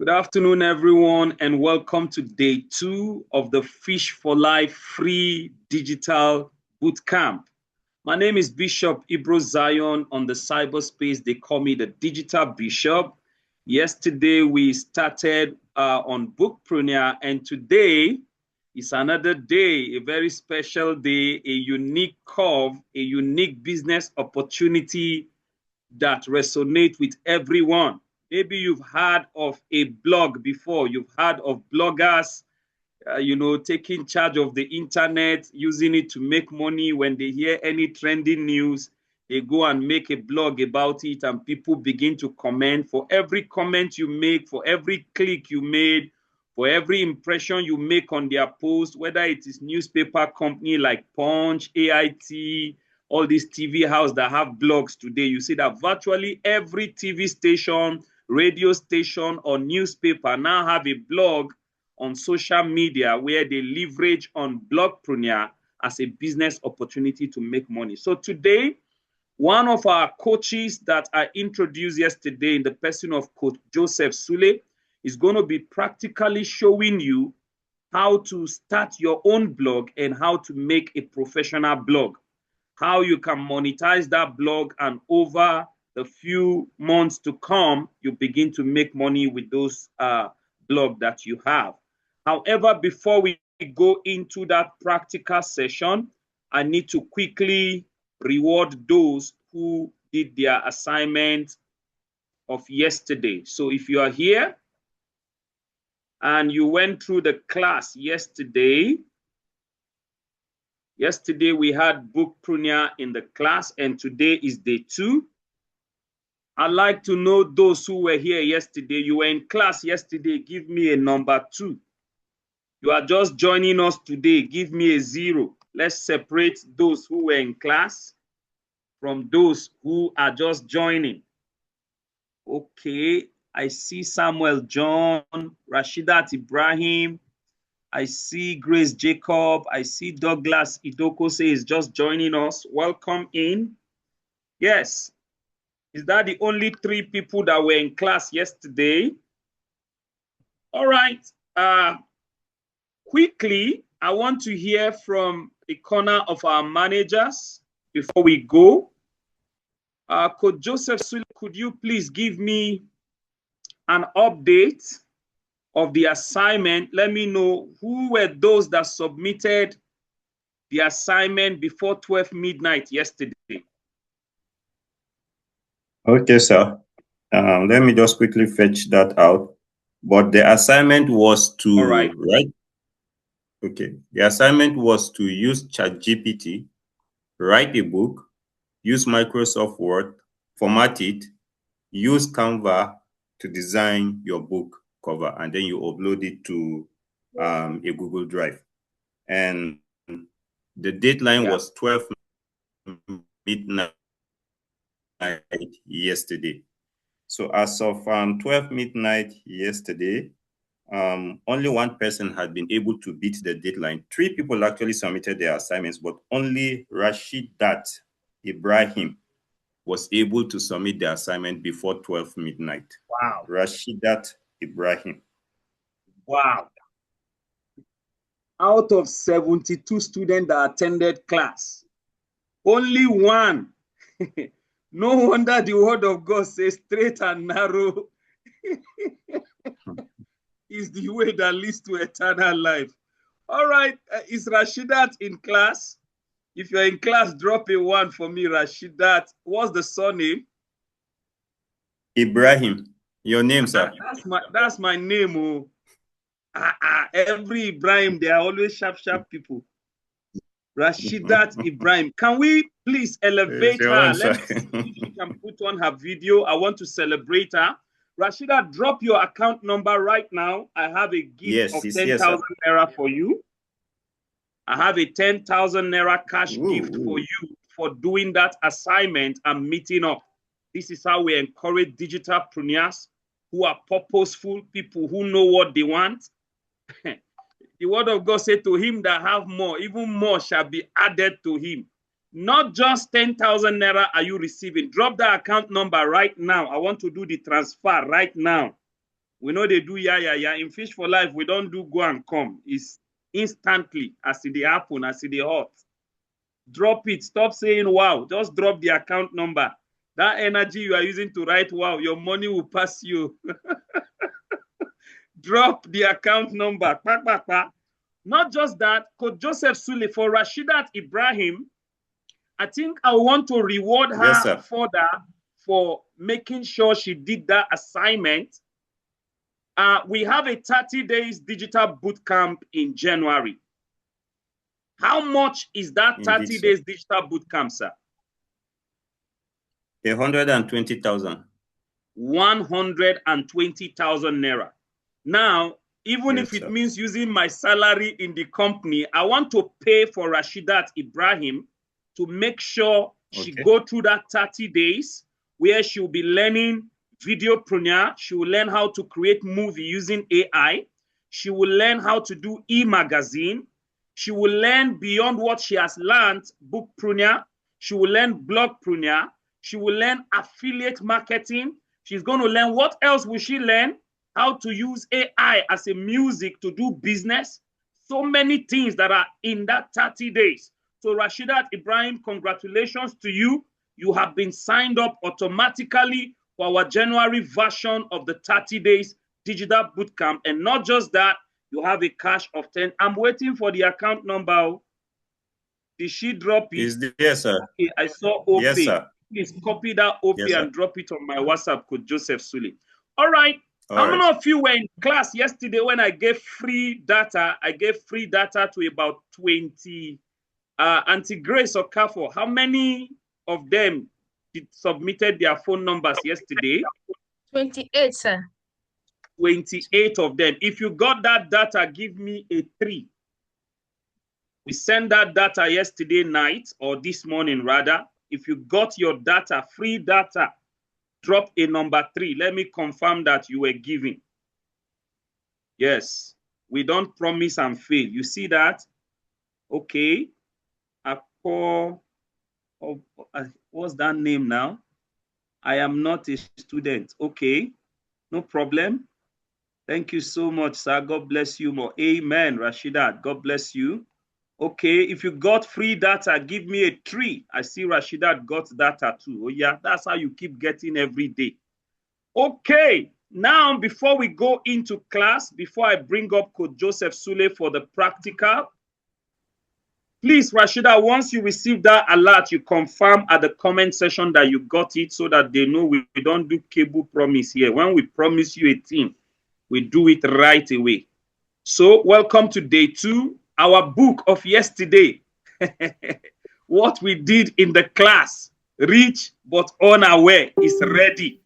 Good afternoon, everyone, and welcome to day 2 of the Fish for Life free digital bootcamp. My name is Bishop Ibro Zion. On the cyberspace, they call me the Digital Bishop. Yesterday, we started on Bookpreneur, and today is another day, a very special day, a unique curve, a unique business opportunity that resonate with everyone. Maybe you've heard of a blog before. You've heard of bloggers, taking charge of the internet, using it to make money. When they hear any trending news, they go and make a blog about it, and people begin to comment. For every comment you make, for every click you made, for every impression you make on their post, whether it is newspaper company like Punch, AIT, all these TV houses that have blogs today, you see that virtually every TV station, radio station, or newspaper now have a blog on social media where they leverage on blogpreneur as a business opportunity to make money. So today, one of our coaches that I introduced yesterday in the person of Coach Joseph Sule is going to be practically showing you how to start your own blog and how to make a professional blog, how you can monetize that blog, and over the few months to come, you begin to make money with those blog that you have. However, before we go into that practical session, I need to quickly reward those who did their assignment of yesterday. So if you are here and you went through the class yesterday we had Bookpreneur in the class, and today is day 2. I'd like to know those who were here yesterday. You were in class yesterday. Give me a number 2. You are just joining us today. Give me a 0. Let's separate those who were in class from those who are just joining. Okay, I see Samuel John, Rashidat Ibrahim. I see Grace Jacob. I see Douglas Idokose is just joining us. Welcome in. Yes. Is that the only 3 people that were in class yesterday? All right. Quickly, I want to hear from the corner of our managers before we go. Coach Joseph Sule, could you please give me an update of the assignment? Let me know who were those that submitted the assignment before 12 midnight yesterday. Okay, sir. Let me just quickly fetch that out. But the assignment was to write. Okay. The assignment was to use ChatGPT, write a book, use Microsoft Word, format it, use Canva to design your book cover, and then you upload it to a Google Drive. And the deadline was 12 midnight yesterday. So as of 12 midnight yesterday, only one person had been able to beat the deadline. 3 people actually submitted their assignments, but only Rashidat Ibrahim was able to submit the assignment before 12 midnight. Wow. Rashidat Ibrahim. Wow. Out of 72 students that attended class, only one. No wonder the word of God says straight and narrow is the way that leads to eternal life. All right, is Rashidat in class? If you're in class, drop a 1 for me, Rashidat. What's the surname? Ibrahim. Your name, sir? That's my name. Oh. Every Ibrahim, they are always sharp people. Rashidat Ibrahim. Can we please elevate her? Let's see if she can put on her video. I want to celebrate her. Rashida, drop your account number right now. I have a gift of 10,000 naira for you. I have a 10,000 naira cash gift for you for doing that assignment and meeting up. This is how we encourage digitalpreneurs who are purposeful, people who know what they want. The word of God said, to him that have more, even more shall be added to him. Not just 10,000 naira are you receiving. Drop that account number right now. I want to do the transfer right now. We know they do yeah. In Fish for Life, we don't do go and come. It's instantly as it happen, as it hot. Drop it. Stop saying wow. Just drop the account number. That energy you are using to write wow, your money will pass you. Drop the account number. Not just that, Coach Joseph Sule, for Rashidat Ibrahim, I think I want to reward her further for making sure she did that assignment. We have a 30 days digital bootcamp in January. How much is that 30 days digital bootcamp, sir? 120,000. 120,000 naira. Now, even if it means using my salary in the company, I want to pay for Rashidat Ibrahim to make sure she go through that 30 days where she'll be learning videopreneur. She will learn how to create movie using AI. She will learn how to do e-magazine. She will learn beyond what she has learned, bookpreneur. She will learn blogpreneur. She will learn affiliate marketing. She's going to learn, what else will she learn? How to use AI as a music to do business. So many things that are in that 30 days. So Rashidat Ibrahim, congratulations to you. You have been signed up automatically for our January version of the 30 days digital bootcamp. And not just that, you have a cash of 10. I'm waiting for the account number. Did she drop it? Yes, sir. Okay, I saw OP. Yes, sir. Please copy that OP and drop it on my WhatsApp, Coach Joseph Sule. All right. How many of you were in class yesterday when I gave free data? I gave free data to about 20 Auntie Grace or Kafo. How many of them submitted their phone numbers yesterday? 28, sir. 28 of them. If you got that data, give me a 3. We sent that data yesterday night, or this morning rather. If you got your data, free data, drop a number 3. Let me confirm that you were giving. Yes, we don't promise and fail. You see that? Okay. What's that name now? I am not a student. Okay, no problem. Thank you so much, sir. God bless you more. Amen, Rashidat. God bless you. Okay, if you got free data, give me a 3. I see Rashidat got data too. Oh yeah, that's how you keep getting every day. Okay, now before we go into class, before I bring up Coach Joseph Sule for the practical, please, Rashida, once you receive that alert, you confirm at the comment section that you got it so that they know we don't do cable promise here. When we promise you a thing, we do it right away. So welcome to day 2. Our book of yesterday, what we did in the class, Rich but Unaware, is ready.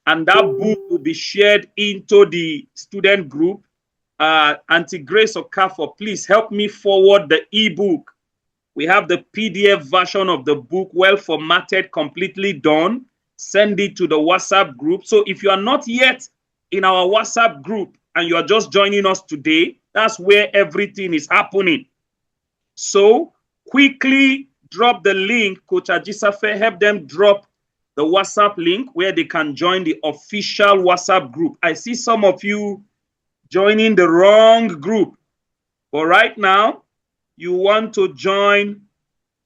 And that book will be shared into the student group. Auntie Grace Okafor, please help me forward the ebook. We have the PDF version of the book, well formatted, completely done. Send it to the WhatsApp group. So if you are not yet in our WhatsApp group and you are just joining us today, that's where everything is happening. So quickly drop the link. Coach Ajisafe, help them drop the WhatsApp link where they can join the official WhatsApp group. I see some of you joining the wrong group. But right now, you want to join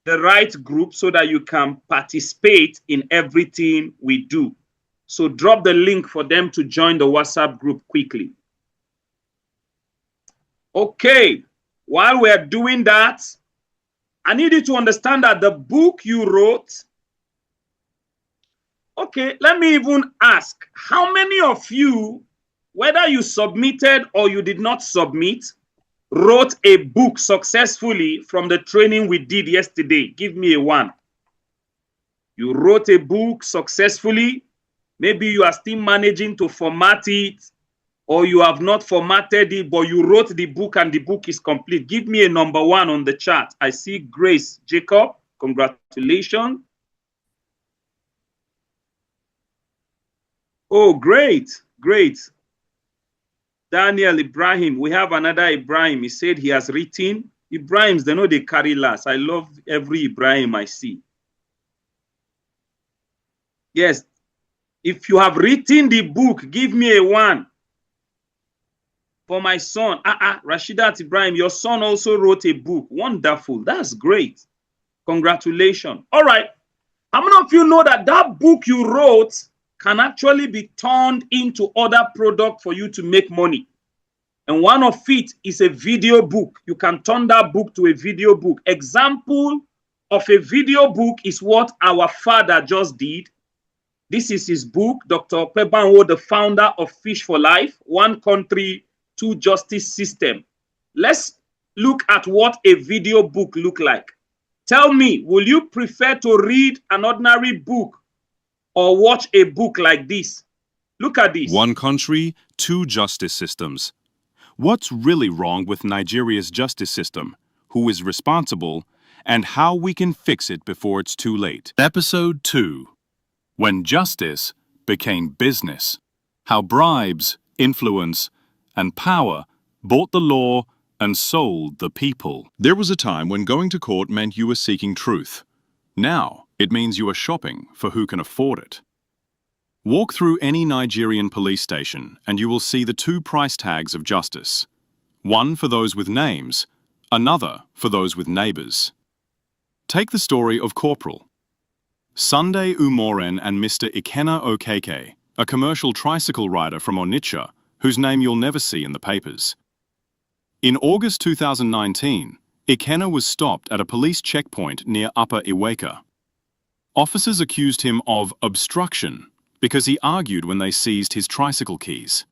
the right group so that you can participate in everything we do. So drop the link for them to join the WhatsApp group quickly. Okay, while we're doing that, I need you to understand that the book you wrote, okay, let me even ask, how many of you, whether you submitted or you did not submit, wrote a book successfully from the training we did yesterday? Give me a 1. You wrote a book successfully. Maybe you are still managing to format it, or you have not formatted it, but you wrote the book and the book is complete. Give me a number 1 on the chat. I see Grace Jacob. Congratulations. Oh, great, great. Daniel Ibrahim, we have another Ibrahim. He said he has written. Ibrahims, they know they carry last. I love every Ibrahim I see. Yes, if you have written the book, give me a 1. for my son. Rashidat Ibrahim, your son also wrote a book. Wonderful. That's great. Congratulations. All right. How many of you know that that book you wrote can actually be turned into other product for you to make money? And one of it is a video book. You can turn that book to a video book. Example of a video book is what our father just did. This is his book, Dr. Pebanwo, the founder of Fish for Life, One Country, Two Justice System. Let's look at what a video book look like. Tell me, will you prefer to read an ordinary book or watch a book like this? Look at this. One country, two justice systems. What's really wrong with Nigeria's justice system? Who is responsible? And how we can fix it before it's too late. Episode 2. When justice became business. How bribes, influence, and power bought the law and sold the people. There was a time when going to court meant you were seeking truth. Now, it means you are shopping for who can afford it. Walk through any Nigerian police station and you will see the two price tags of justice. One for those with names, another for those with neighbors. Take the story of Corporal. Sunday Umoren and Mr. Ikenna Okeke, a commercial tricycle rider from Onitsha, whose name you'll never see in the papers. In August 2019, Ikenna was stopped at a police checkpoint near Upper Iweka. Officers accused him of obstruction because he argued when they seized his tricycle keys.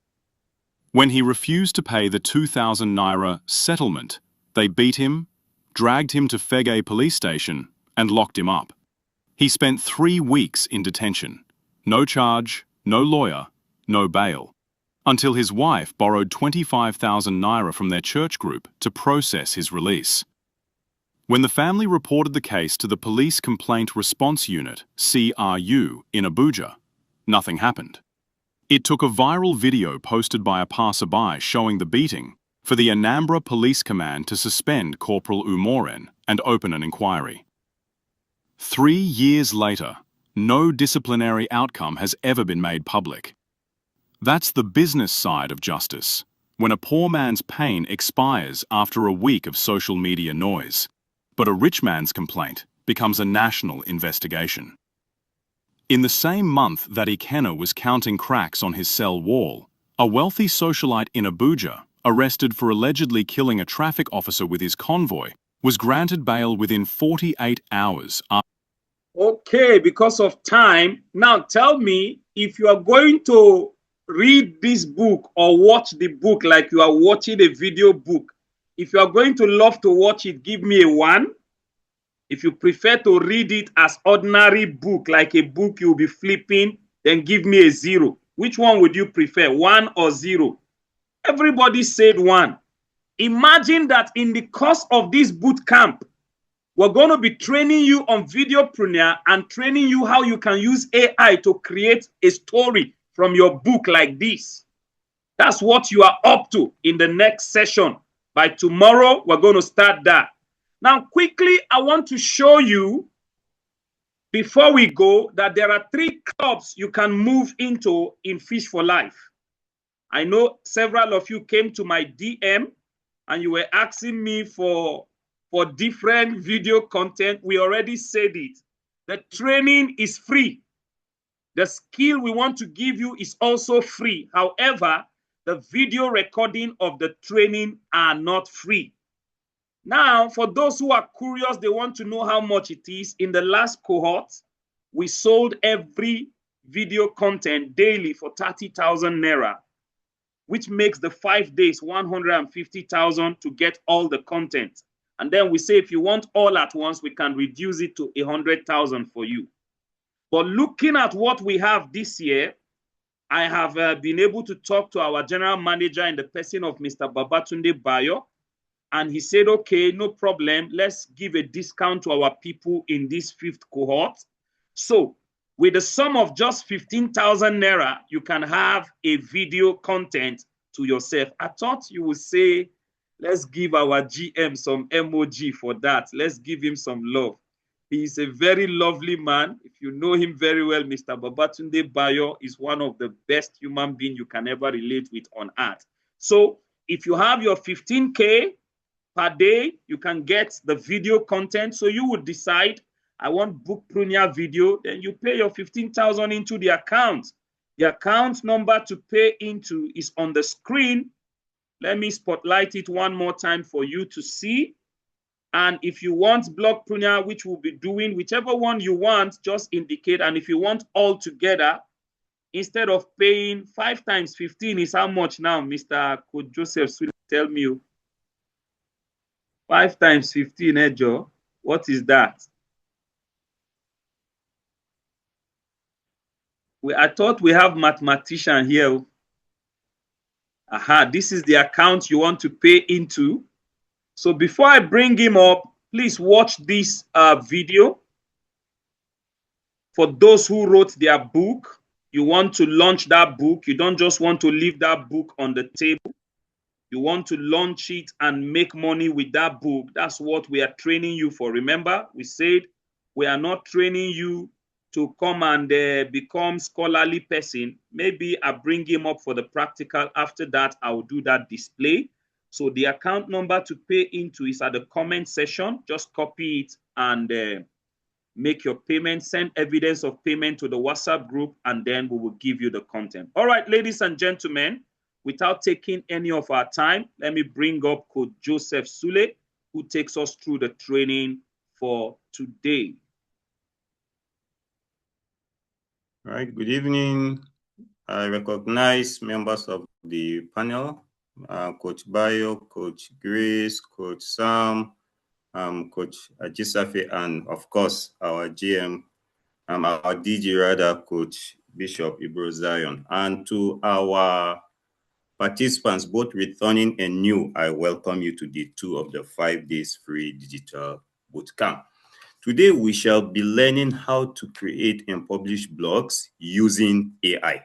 When he refused to pay the 2,000 naira settlement, they beat him, dragged him to Fege police station, and locked him up. He spent 3 weeks in detention. No charge, no lawyer, no bail. Until his wife borrowed 25,000 naira from their church group to process his release. When the family reported the case to the Police Complaint Response Unit, CRU, in Abuja, nothing happened. It took a viral video posted by a passerby showing the beating for the Anambra Police Command to suspend Corporal Umoren and open an inquiry. 3 years later, no disciplinary outcome has ever been made public. That's the business side of justice, when a poor man's pain expires after a week of social media noise, but a rich man's complaint becomes a national investigation. In the same month that Ikenna was counting cracks on his cell wall, a wealthy socialite in Abuja, arrested for allegedly killing a traffic officer with his convoy, was granted bail within 48 hours. Okay, because of time, now tell me, if you are going to read this book or watch the book like you are watching a video book, if you are going to love to watch it, give me a 1. If you prefer to read it as ordinary book, like a book you'll be flipping, then give me a 0. Which one would you prefer, 1 or 0? Everybody said 1. Imagine that in the course of this boot camp, we're going to be training you on videopreneur and training you how you can use AI to create a story from your book like this. That's what you are up to in the next session. By tomorrow, we're going to start that. Now, quickly, I want to show you, before we go, that there are 3 clubs you can move into in Fish for Life. I know several of you came to my DM and you were asking me for different video content. We already said it. The training is free. The skill we want to give you is also free. However, the video recording of the training are not free. Now, for those who are curious, they want to know how much it is. In the last cohort, we sold every video content daily for 30,000 naira, which makes the 5 days 150,000 to get all the content. And then we say, if you want all at once, we can reduce it to 100,000 for you. But looking at what we have this year, I have been able to talk to our general manager in the person of Mr. Babatunde Bayo. And he said, okay, no problem. Let's give a discount to our people in this 5th cohort. So with the sum of just 15,000 naira, you can have a video content to yourself. I thought you would say, let's give our GM some emoji for that. Let's give him some love. He is a very lovely man. If you know him very well, Mr. Babatunde Bayo is one of the best human beings you can ever relate with on earth. So if you have your 15K per day, you can get the video content. So you would decide, I want bookpreneur video, then you pay your 15,000 into the account. The account number to pay into is on the screen. Let me spotlight it one more time for you to see. And if you want Blockpreneur, which we'll be doing, whichever one you want, just indicate. And if you want all together, instead of paying 5 times 15 is how much now, Mr. Coach Joseph? Tell me. 5 times 15, Joe? What is that? I thought we have mathematician here. Aha, this is the account you want to pay into. So before I bring him up, please watch this video. For those who wrote their book, you want to launch that book. You don't just want to leave that book on the table. You want to launch it and make money with that book. That's what we are training you for. Remember, we said we are not training you to come and become scholarly person. Maybe I bring him up for the practical. After that, I will do that display. So the account number to pay into is at the comment section. Just copy it and make your payment, send evidence of payment to the WhatsApp group, and then we will give you the content. All right, ladies and gentlemen, without taking any of our time, let me bring up Coach Joseph Sule, who takes us through the training for today. All right, good evening. I recognize members of the panel, Coach Bayo, Coach Grace, Coach Sam, Coach Ajisafe, and of course, our GM, our DG rather, Coach Bishop Ibro Zion. And to our participants, both returning and new, I welcome you to day 2 of the 5 days free digital bootcamp. Today, we shall be learning how to create and publish blogs using AI.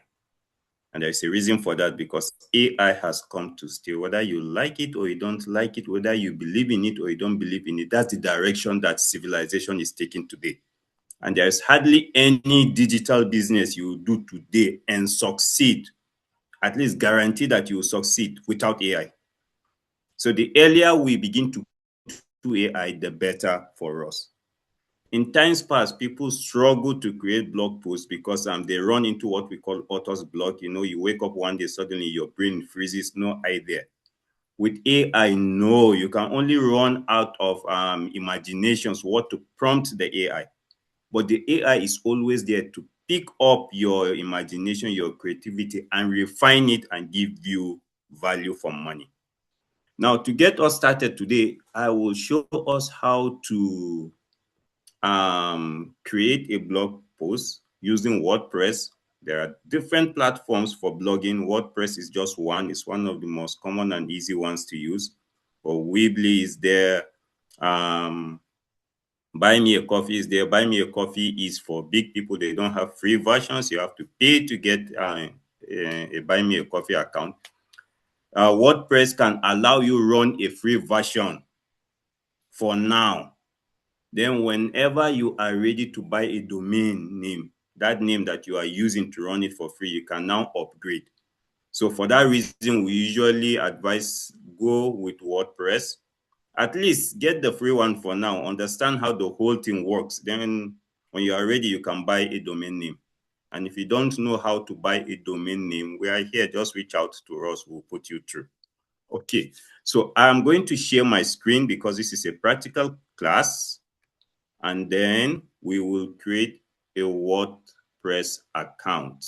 And there's a reason for that, because AI has come to stay. Whether you like it or you don't like it, whether you believe in it or you don't believe in it, that's the direction that civilization is taking today. And there's hardly any digital business you do today and succeed, at least guarantee that you will succeed, without AI. So the earlier we begin to do AI, the better for us. In times past, people struggle to create blog posts because they run into what we call author's block. You know, you wake up one day, suddenly your brain freezes, no idea. With AI, no, you can only run out of imaginations, what to prompt the AI. But the AI is always there to pick up your imagination, your creativity, and refine it and give you value for money. Now, to get us started today, I will show us how to create a blog post using WordPress. There are different platforms for blogging. WordPress is just one. It's one of the most common and easy ones to use. But Weebly is there. Buy Me a Coffee is there. Buy Me a Coffee is for big people. They don't have free versions. You have to pay to get a Buy Me a Coffee account. WordPress can allow you run a free version for now. Then whenever you are ready to buy a domain name, that name that you are using to run it for free, you can now upgrade. So for that reason, we usually advise go with WordPress. At least get the free one for now. Understand how the whole thing works. Then when you are ready, you can buy a domain name. And if you don't know how to buy a domain name, we are here. Just reach out to us. We'll put you through. Okay, so I'm going to share my screen because this is a practical class. And then we will create a WordPress account.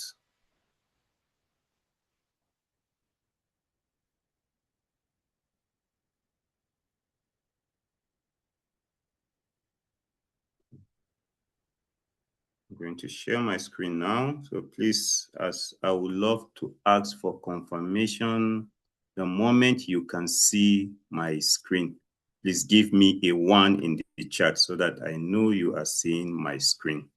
I'm going to share my screen now. So please, as I would love to ask for confirmation the moment you can see my screen. Please give me a 1 in the chat so that I know you are seeing my screen.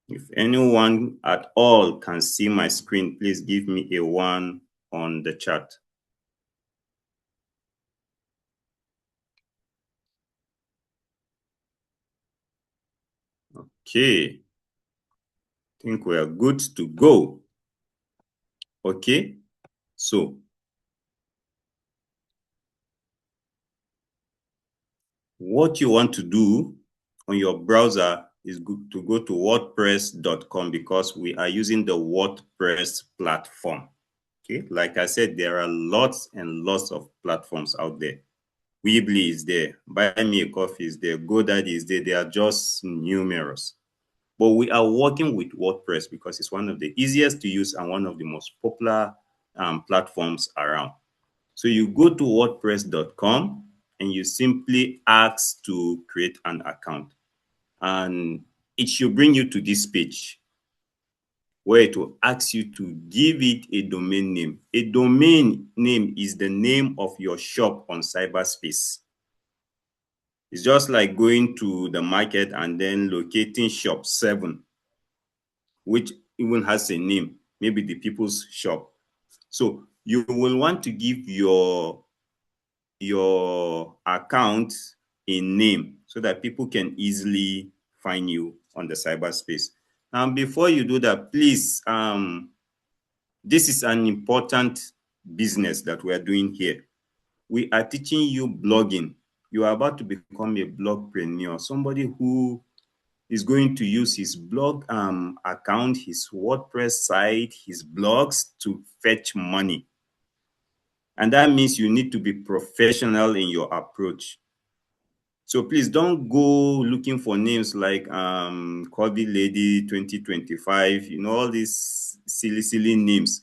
If anyone at all can see my screen, please give me a 1 on the chat. Okay. think we are good to go. Okay, so what you want to do on your browser is to go to wordpress.com because we are using the WordPress platform. Okay, like I said, there are lots and lots of platforms out there. Weebly is there, Buy Me a Coffee is there, GoDaddy is there. They are just numerous. But we are working with WordPress because it's one of the easiest to use and one of the most popular platforms around. So you go to wordpress.com and you simply ask to create an account. And it should bring you to this page where it will ask you to give it a domain name. A domain name is the name of your shop on cyberspace. It's just like going to the market and then locating shop 7, which even has a name, maybe the people's shop. So you will want to give your account a name so that people can easily find you on the cyberspace. And before you do that, please, this is an important business that we are doing here. We are teaching you blogging. You are about to become a blogpreneur, somebody who is going to use his blog account, his WordPress site, his blogs to fetch money. And that means you need to be professional in your approach. So please don't go looking for names like COVID Lady 2025, all these silly names.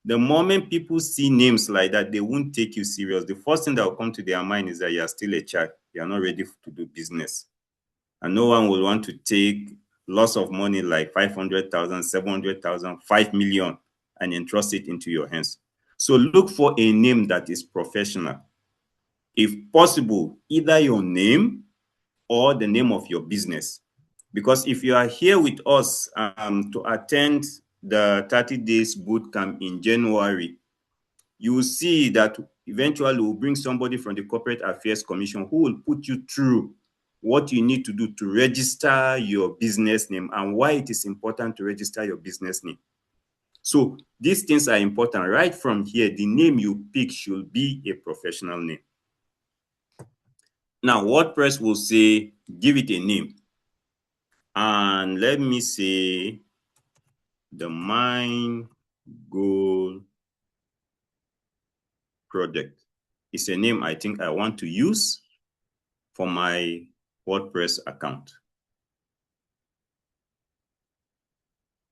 The moment people see names like that, they won't take you serious. The first thing that will come to their mind is that you are still a child. You are not ready to do business. And no one will want to take lots of money like 500,000, 700,000, 5 million and entrust it into your hands. So look for a name that is professional. If possible, either your name or the name of your business. Because if you are here with us to attend the 30 days bootcamp in January, you will see that eventually we'll bring somebody from the Corporate Affairs Commission who will put you through what you need to do to register your business name and why it is important to register your business name. So these things are important. Right from here, the name you pick should be a professional name. Now, WordPress will say, give it a name. And let me say, the Mind Goal Project is a name I think I want to use for my WordPress account.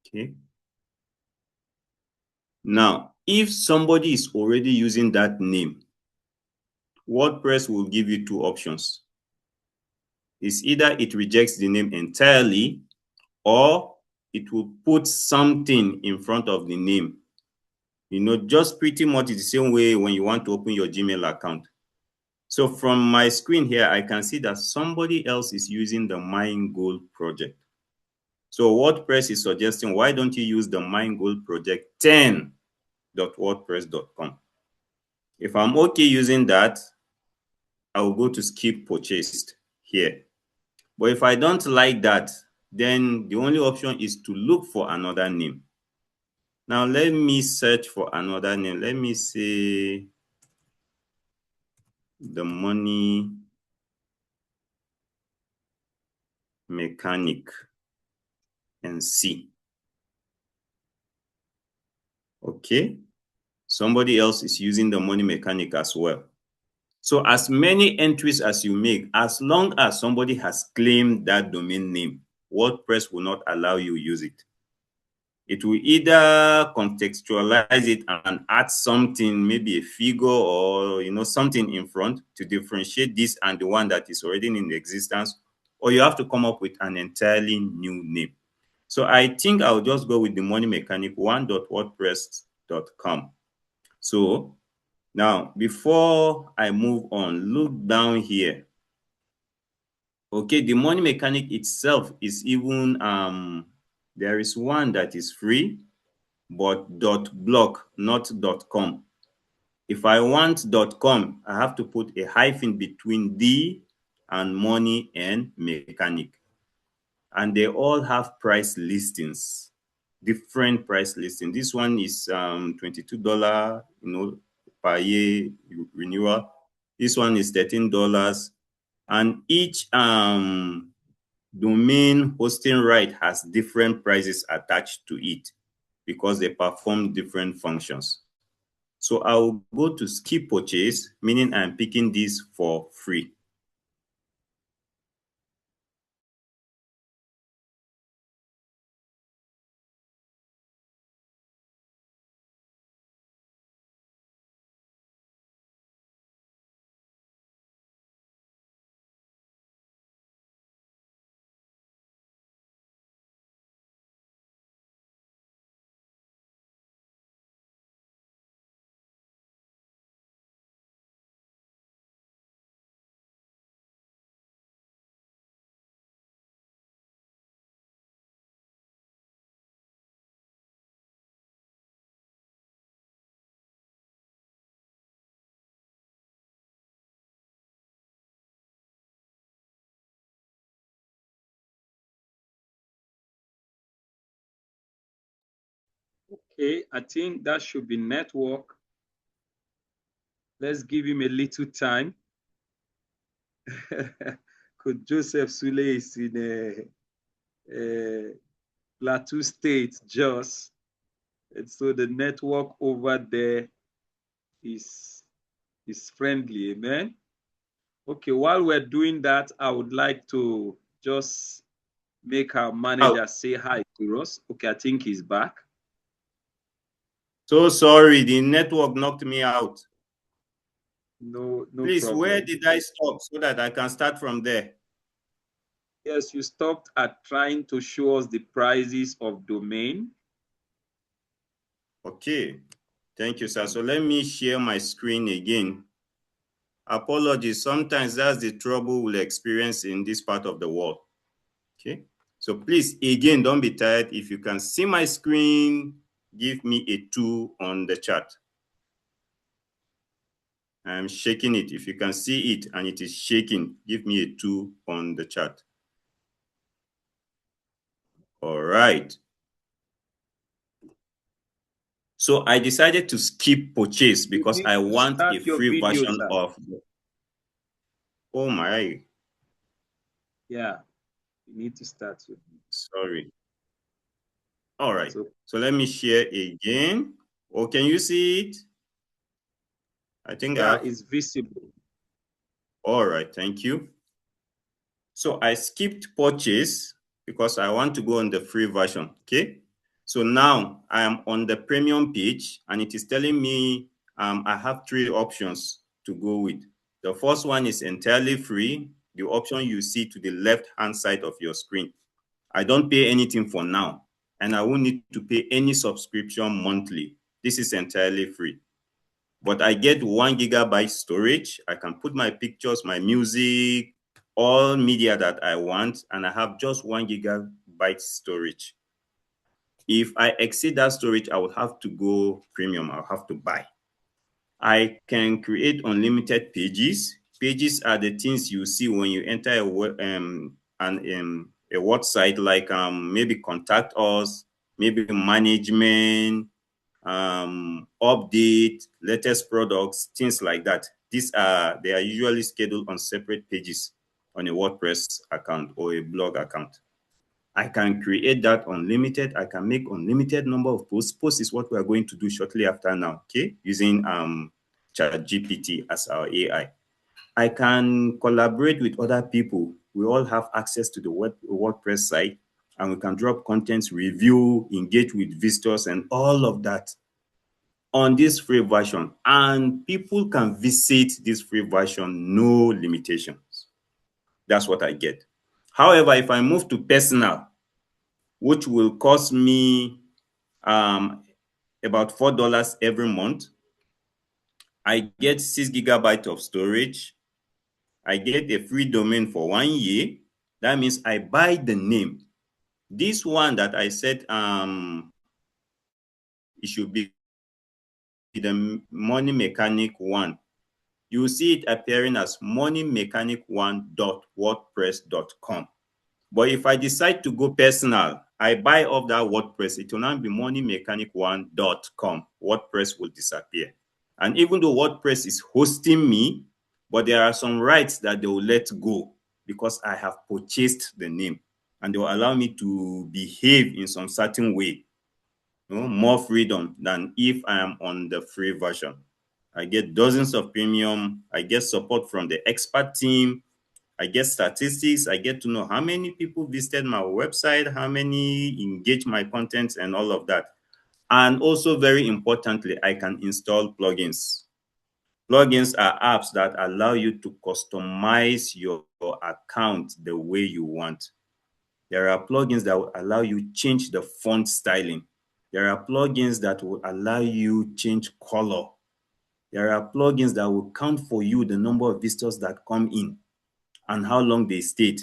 Okay. Now, if somebody is already using that name, WordPress will give you 2 options. It's either it rejects the name entirely or it will put something in front of the name. Just pretty much the same way when you want to open your Gmail account. So from my screen here, I can see that somebody else is using the Mind Goal Project. So WordPress is suggesting, why don't you use the Mind Goal Project 10.wordpress.com? If I'm okay using that, I will go to skip purchased here. But if I don't like that, then the only option is to look for another name. Now let me search for another name. Let me say the Money Mechanic and see. Okay, somebody else is using the Money Mechanic as well. So as many entries as you make, as long as somebody has claimed that domain name, WordPress will not allow you to use it. It will either contextualize it and add something, maybe a figure or something in front to differentiate this and the one that is already in existence, or you have to come up with an entirely new name. So I think I'll just go with the Money Mechanic 1.wordpress.com. So now, before I move on, look down here. Okay, the Money Mechanic itself is even, there is one that is free, but .blog, not .com. If I want .com, I have to put a hyphen between the and Money and Mechanic. And they all have price listings. different price listing. This one is $22, per year renewal. This one is $13, and each domain hosting right has different prices attached to it because they perform different functions. So I'll go to skip purchase, meaning I'm picking this for free. Okay, I think that should be network. Let's give him a little time. Could Joseph Sule is in a Plateau State, Jos. And so the network over there is friendly, amen. Okay, while we're doing that, I would like to just make our manager say hi to us. Okay, I think he's back. So sorry, the network knocked me out. No Please, problem. where did I stop so that I can start from there? Yes, you stopped at trying to show us the prices of domain. Okay, thank you, sir. So let me share my screen again. Apologies, sometimes that's the trouble we'll experience in this part of the world. Okay, so please, again, don't be tired. If you can see my screen, give me a 2 on the chat. I'm shaking it. If you can see it and it is shaking, give me a 2 on the chat. All right. So I decided to skip purchase because I want a free version of. Oh my. Yeah, you need to start with. Sorry. All right. So let me share again. Oh, can you see it? I think it's visible. All right. Thank you. So I skipped purchase because I want to go on the free version. Okay. So now I am on the premium page and it is telling me I have 3 options to go with. The first one is entirely free, the option you see to the left-hand side of your screen. I don't pay anything for now, and I won't need to pay any subscription monthly. This is entirely free. But I get 1 gigabyte storage. I can put my pictures, my music, all media that I want, and I have just 1 gigabyte storage. If I exceed that storage, I would have to go premium. I'll have to buy. I can create unlimited pages. Pages are the things you see when you enter a website, like maybe contact us, maybe management, update, latest products, things like that. They are usually scheduled on separate pages on a WordPress account or a blog account. I can create that unlimited. I can make unlimited number of posts. Posts is what we are going to do shortly after now, okay? Using ChatGPT as our AI. I can collaborate with other people. We all have access to the WordPress site, and we can drop contents, review, engage with visitors, and all of that on this free version. And people can visit this free version, no limitations. That's what I get. However, if I move to personal, which will cost me about $4 every month, I get 6 gigabytes of storage. I get a free domain for 1 year. That means I buy the name. This one that I said it should be the Money Mechanic 1. You will see it appearing as moneymechanic1.wordpress.com. But if I decide to go personal, I buy off that WordPress, it will now be moneymechanic1.com. WordPress will disappear. And even though WordPress is hosting me, but there are some rights that they will let go because I have purchased the name, and they will allow me to behave in some certain way. More freedom than if I am on the free version. I get dozens of premium. I get support from the expert team. I get statistics. I get to know how many people visited my website, how many engage my content, and all of that. And also, very importantly, I can install plugins. Plugins are apps that allow you to customize your account the way you want. There are plugins that will allow you change the font styling. There are plugins that will allow you change color. There are plugins that will count for you the number of visitors that come in and how long they stayed.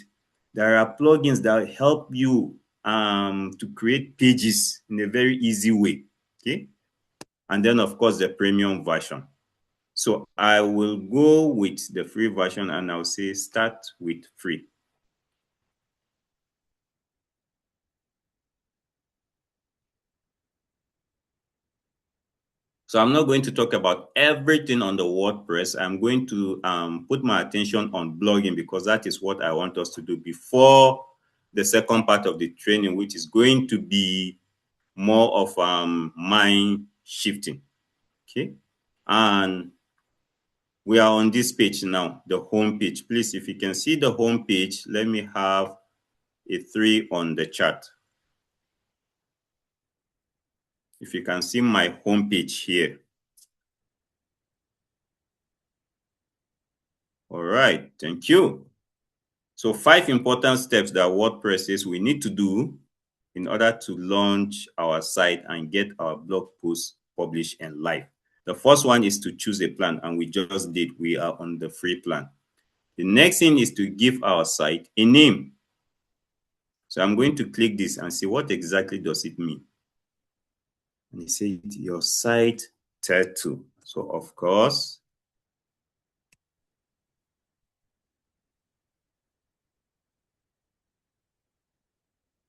There are plugins that help you to create pages in a very easy way. Okay. And then, of course, the premium version. So I will go with the free version and I'll say start with free. So I'm not going to talk about everything on the WordPress. I'm going to put my attention on blogging because that is what I want us to do before the second part of the training, which is going to be more of mind shifting. Okay. And we are on this page now, the home page. Please, if you can see the home page, let me have a 3 on the chart. If you can see my home page here. All right, thank you. So 5 important steps that WordPress says we need to do in order to launch our site and get our blog posts published and live. The first one is to choose a plan, and we just did. We are on the free plan. The next thing is to give our site a name. So I'm going to click this and see what exactly does it mean. And it says your site title. So of course,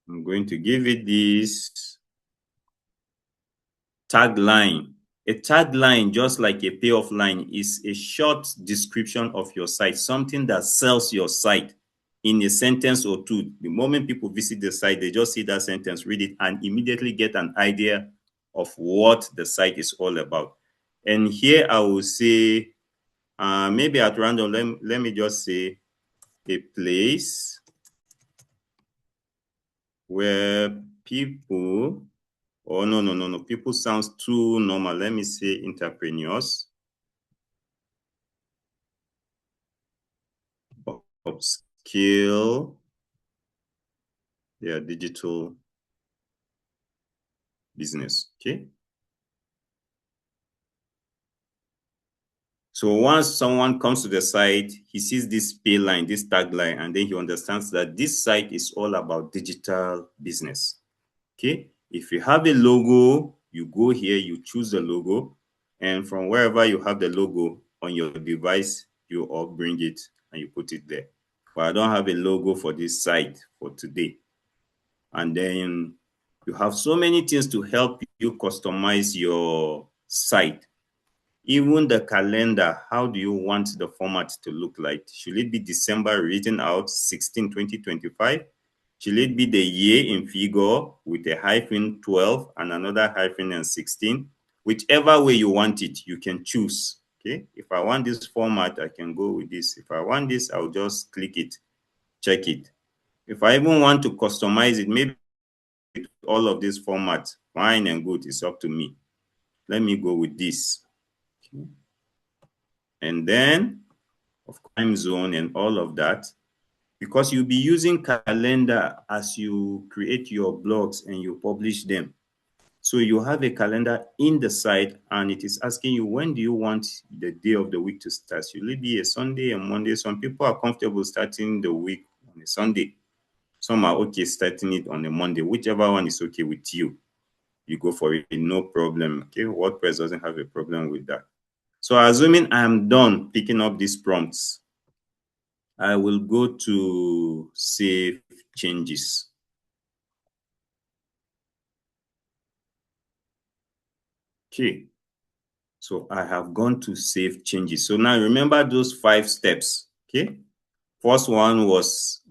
I'm going to give it this tagline. A tagline, just like a payoff line, is a short description of your site, something that sells your site in a sentence or two. The moment people visit the site, they just see that sentence, read it, and immediately get an idea of what the site is all about. And here I will say, maybe at random, let me just say a place where people, no, people sounds too normal. Let me say entrepreneurs upskill their digital business. Okay. So once someone comes to the site, he sees this pay line, this tagline, and then he understands that this site is all about digital business. Okay. If you have a logo, you go here, you choose the logo, and from wherever you have the logo on your device, you all bring it and you put it there. But I don't have a logo for this site for today. And then you have so many things to help you customize your site. Even the calendar, how do you want the format to look like? Should it be December written out 16, 2025? Should it be the year in figure with a hyphen 12 and another hyphen and 16? Whichever way you want it, you can choose. Okay. If I want this format, I can go with this. If I want this, I'll just click it, check it. If I even want to customize it, maybe all of this format, fine and good, it's up to me. Let me go with this. Okay. And then of time zone and all of that, because you'll be using calendar as you create your blogs and you publish them. So you have a calendar in the site and it is asking you, when do you want the day of the week to start? Should it be a Sunday, a Monday? Some people are comfortable starting the week on a Sunday. Some are okay starting it on a Monday. Whichever one is okay with you, you go for it, no problem. Okay, WordPress doesn't have a problem with that. So assuming I'm done picking up these prompts, I will go to save changes. Okay. So I have gone to save changes. So now remember those 5 steps. Okay. First one was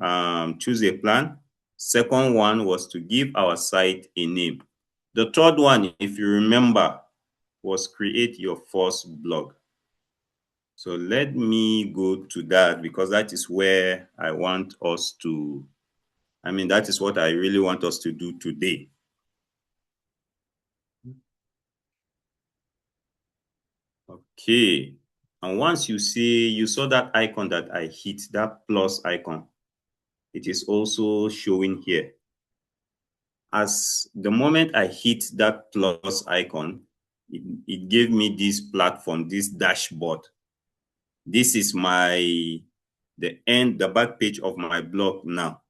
choose a plan. Second one was to give our site a name. The third one, if you remember, was create your first blog. So let me go to that because that is where I want us to, that is what I really want us to do today. Okay. And once you saw that icon that I hit, that plus icon, it is also showing here. As the moment I hit that plus icon, it gave me this platform, this dashboard. This is the back page of my blog now.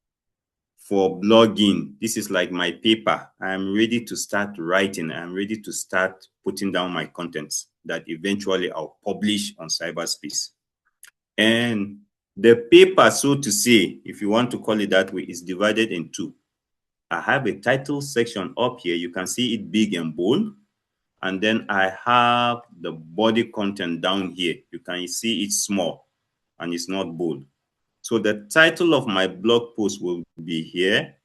For blogging, this is like my paper. I'm ready to start writing. I'm ready to start putting down my contents that eventually I'll publish on cyberspace. And the paper, so to say, if you want to call it that way, is divided in two. I have a title section up here. You can see it big and bold. And then I have the body content down here. You can see it's small and it's not bold. So the title of my blog post will be here.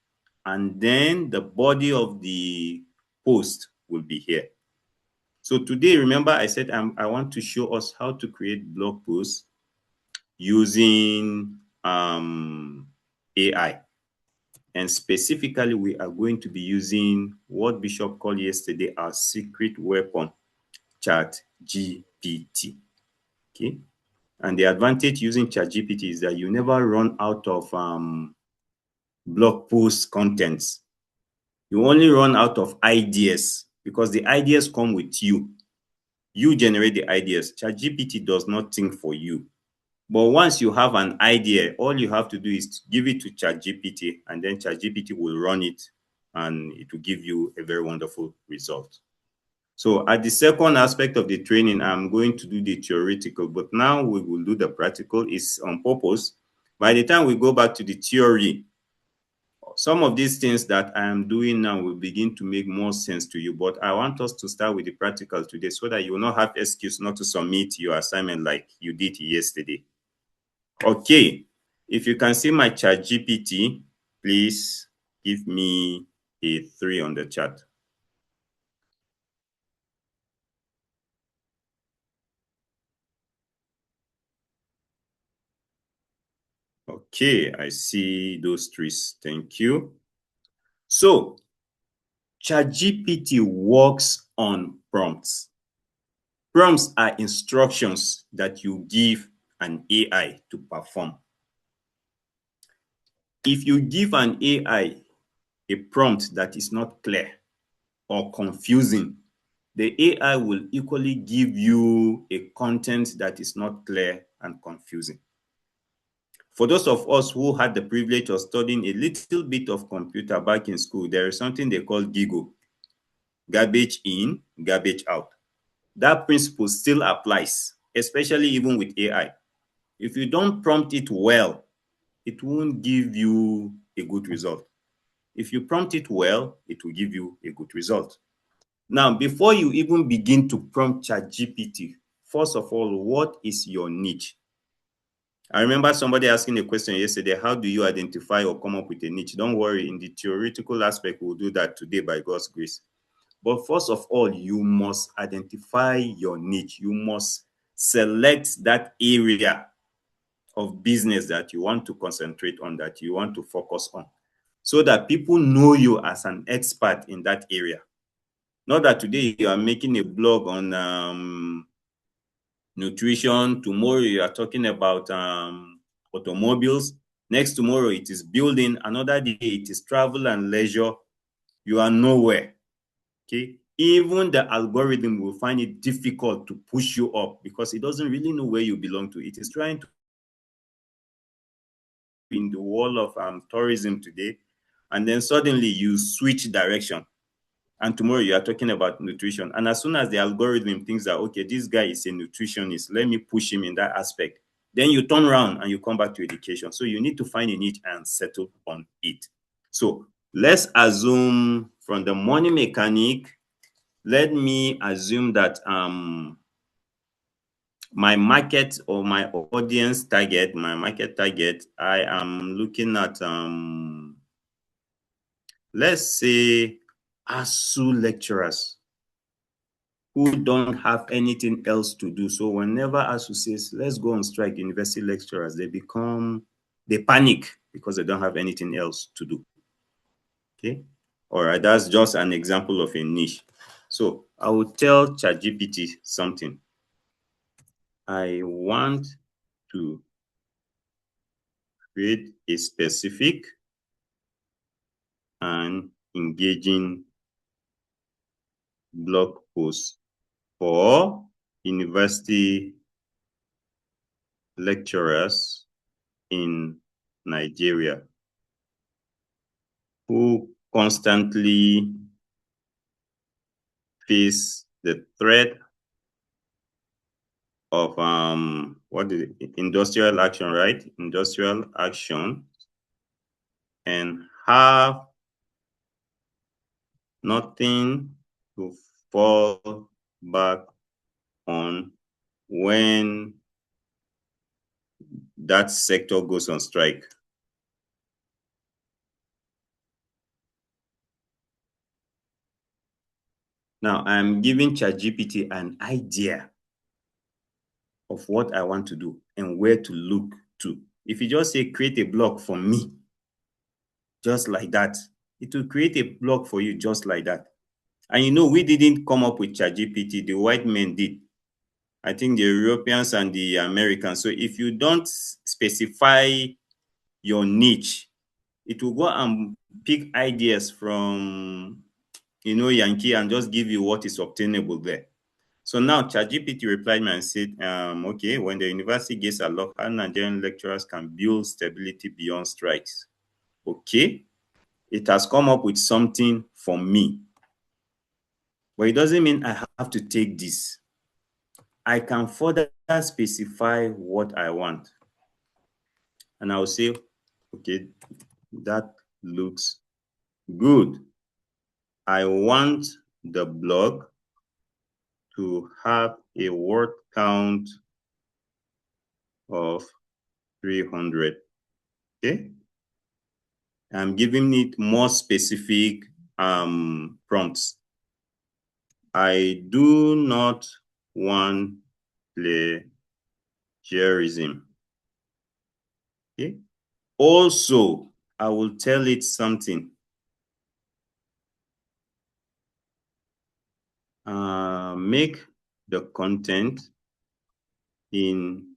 And then the body of the post will be here. So today, remember I said I want to show us how to create blog posts using AI. And specifically, we are going to be using what Bishop called yesterday our secret weapon, ChatGPT. Okay. And the advantage using ChatGPT is that you never run out of blog post contents. You only run out of ideas because the ideas come with you. You generate the ideas. ChatGPT does not think for you. But once you have an idea, all you have to do is give it to ChatGPT, and then ChatGPT will run it, and it will give you a very wonderful result. So at the second aspect of the training, I'm going to do the theoretical, but now we will do the practical. It's on purpose. By the time we go back to the theory, some of these things that I am doing now will begin to make more sense to you. But I want us to start with the practical today so that you will not have excuse not to submit your assignment like you did yesterday. Okay, if you can see my ChatGPT, please give me a 3 on the chat. Okay, I see those 3s. Thank you. So, ChatGPT works on prompts. Prompts are instructions that you give an AI to perform. If you give an AI a prompt that is not clear or confusing, the AI will equally give you a content that is not clear and confusing. For those of us who had the privilege of studying a little bit of computer back in school, there is something they call GIGO, garbage in, garbage out. That principle still applies, especially even with AI. If you don't prompt it well, it won't give you a good result. If you prompt it well, it will give you a good result. Now, before you even begin to prompt ChatGPT, first of all, what is your niche? I remember somebody asking a question yesterday, how do you identify or come up with a niche? Don't worry, in the theoretical aspect, we'll do that today by God's grace. But first of all, you must identify your niche. You must select that area of business that you want to concentrate on, that you want to focus on, so that people know you as an expert in that area. Not that today you are making a blog on nutrition, tomorrow you are talking about automobiles, next tomorrow it is building, another day it is travel and leisure. You are nowhere. Okay, even the algorithm will find it difficult to push you up because it doesn't really know where you belong to. It is trying to in the world of tourism today, and then suddenly you switch direction, and tomorrow you are talking about nutrition. And as soon as the algorithm thinks that, okay, this guy is a nutritionist, let me push him in that aspect, then you turn around and you come back to education. So you need to find a niche and settle on it. So let's assume from the money mechanic, let me assume that my market or my audience target, my market target, I am looking at let's say ASU lecturers who don't have anything else to do. So whenever ASU says, let's go on strike, university lecturers, they panic because they don't have anything else to do. Okay. All right. That's just an example of a niche. So I will tell ChatGPT something. I want to create a specific and engaging blog post for university lecturers in Nigeria who constantly face the threat of industrial action, right? Industrial action, and have nothing to fall back on when that sector goes on strike. Now, I'm giving ChatGPT an idea of what I want to do and where to look to. If you just say, create a blog for me, just like that, it will create a blog for you just like that. And you know, we didn't come up with ChatGPT, the white men did. I think the Europeans and the Americans. So if you don't specify your niche, it will go and pick ideas from, Yankee and just give you what is obtainable there. So now ChatGPT replied me and said, okay, when the university gets a lock, how Nigerian lecturers can build stability beyond strikes. Okay, it has come up with something for me. But it doesn't mean I have to take this. I can further specify what I want. And I'll say, okay, that looks good. I want the blog to have a word count of 300. Okay. I'm giving it more specific prompts. I do not want plagiarism. Okay. Also, I will tell it something. Make the content in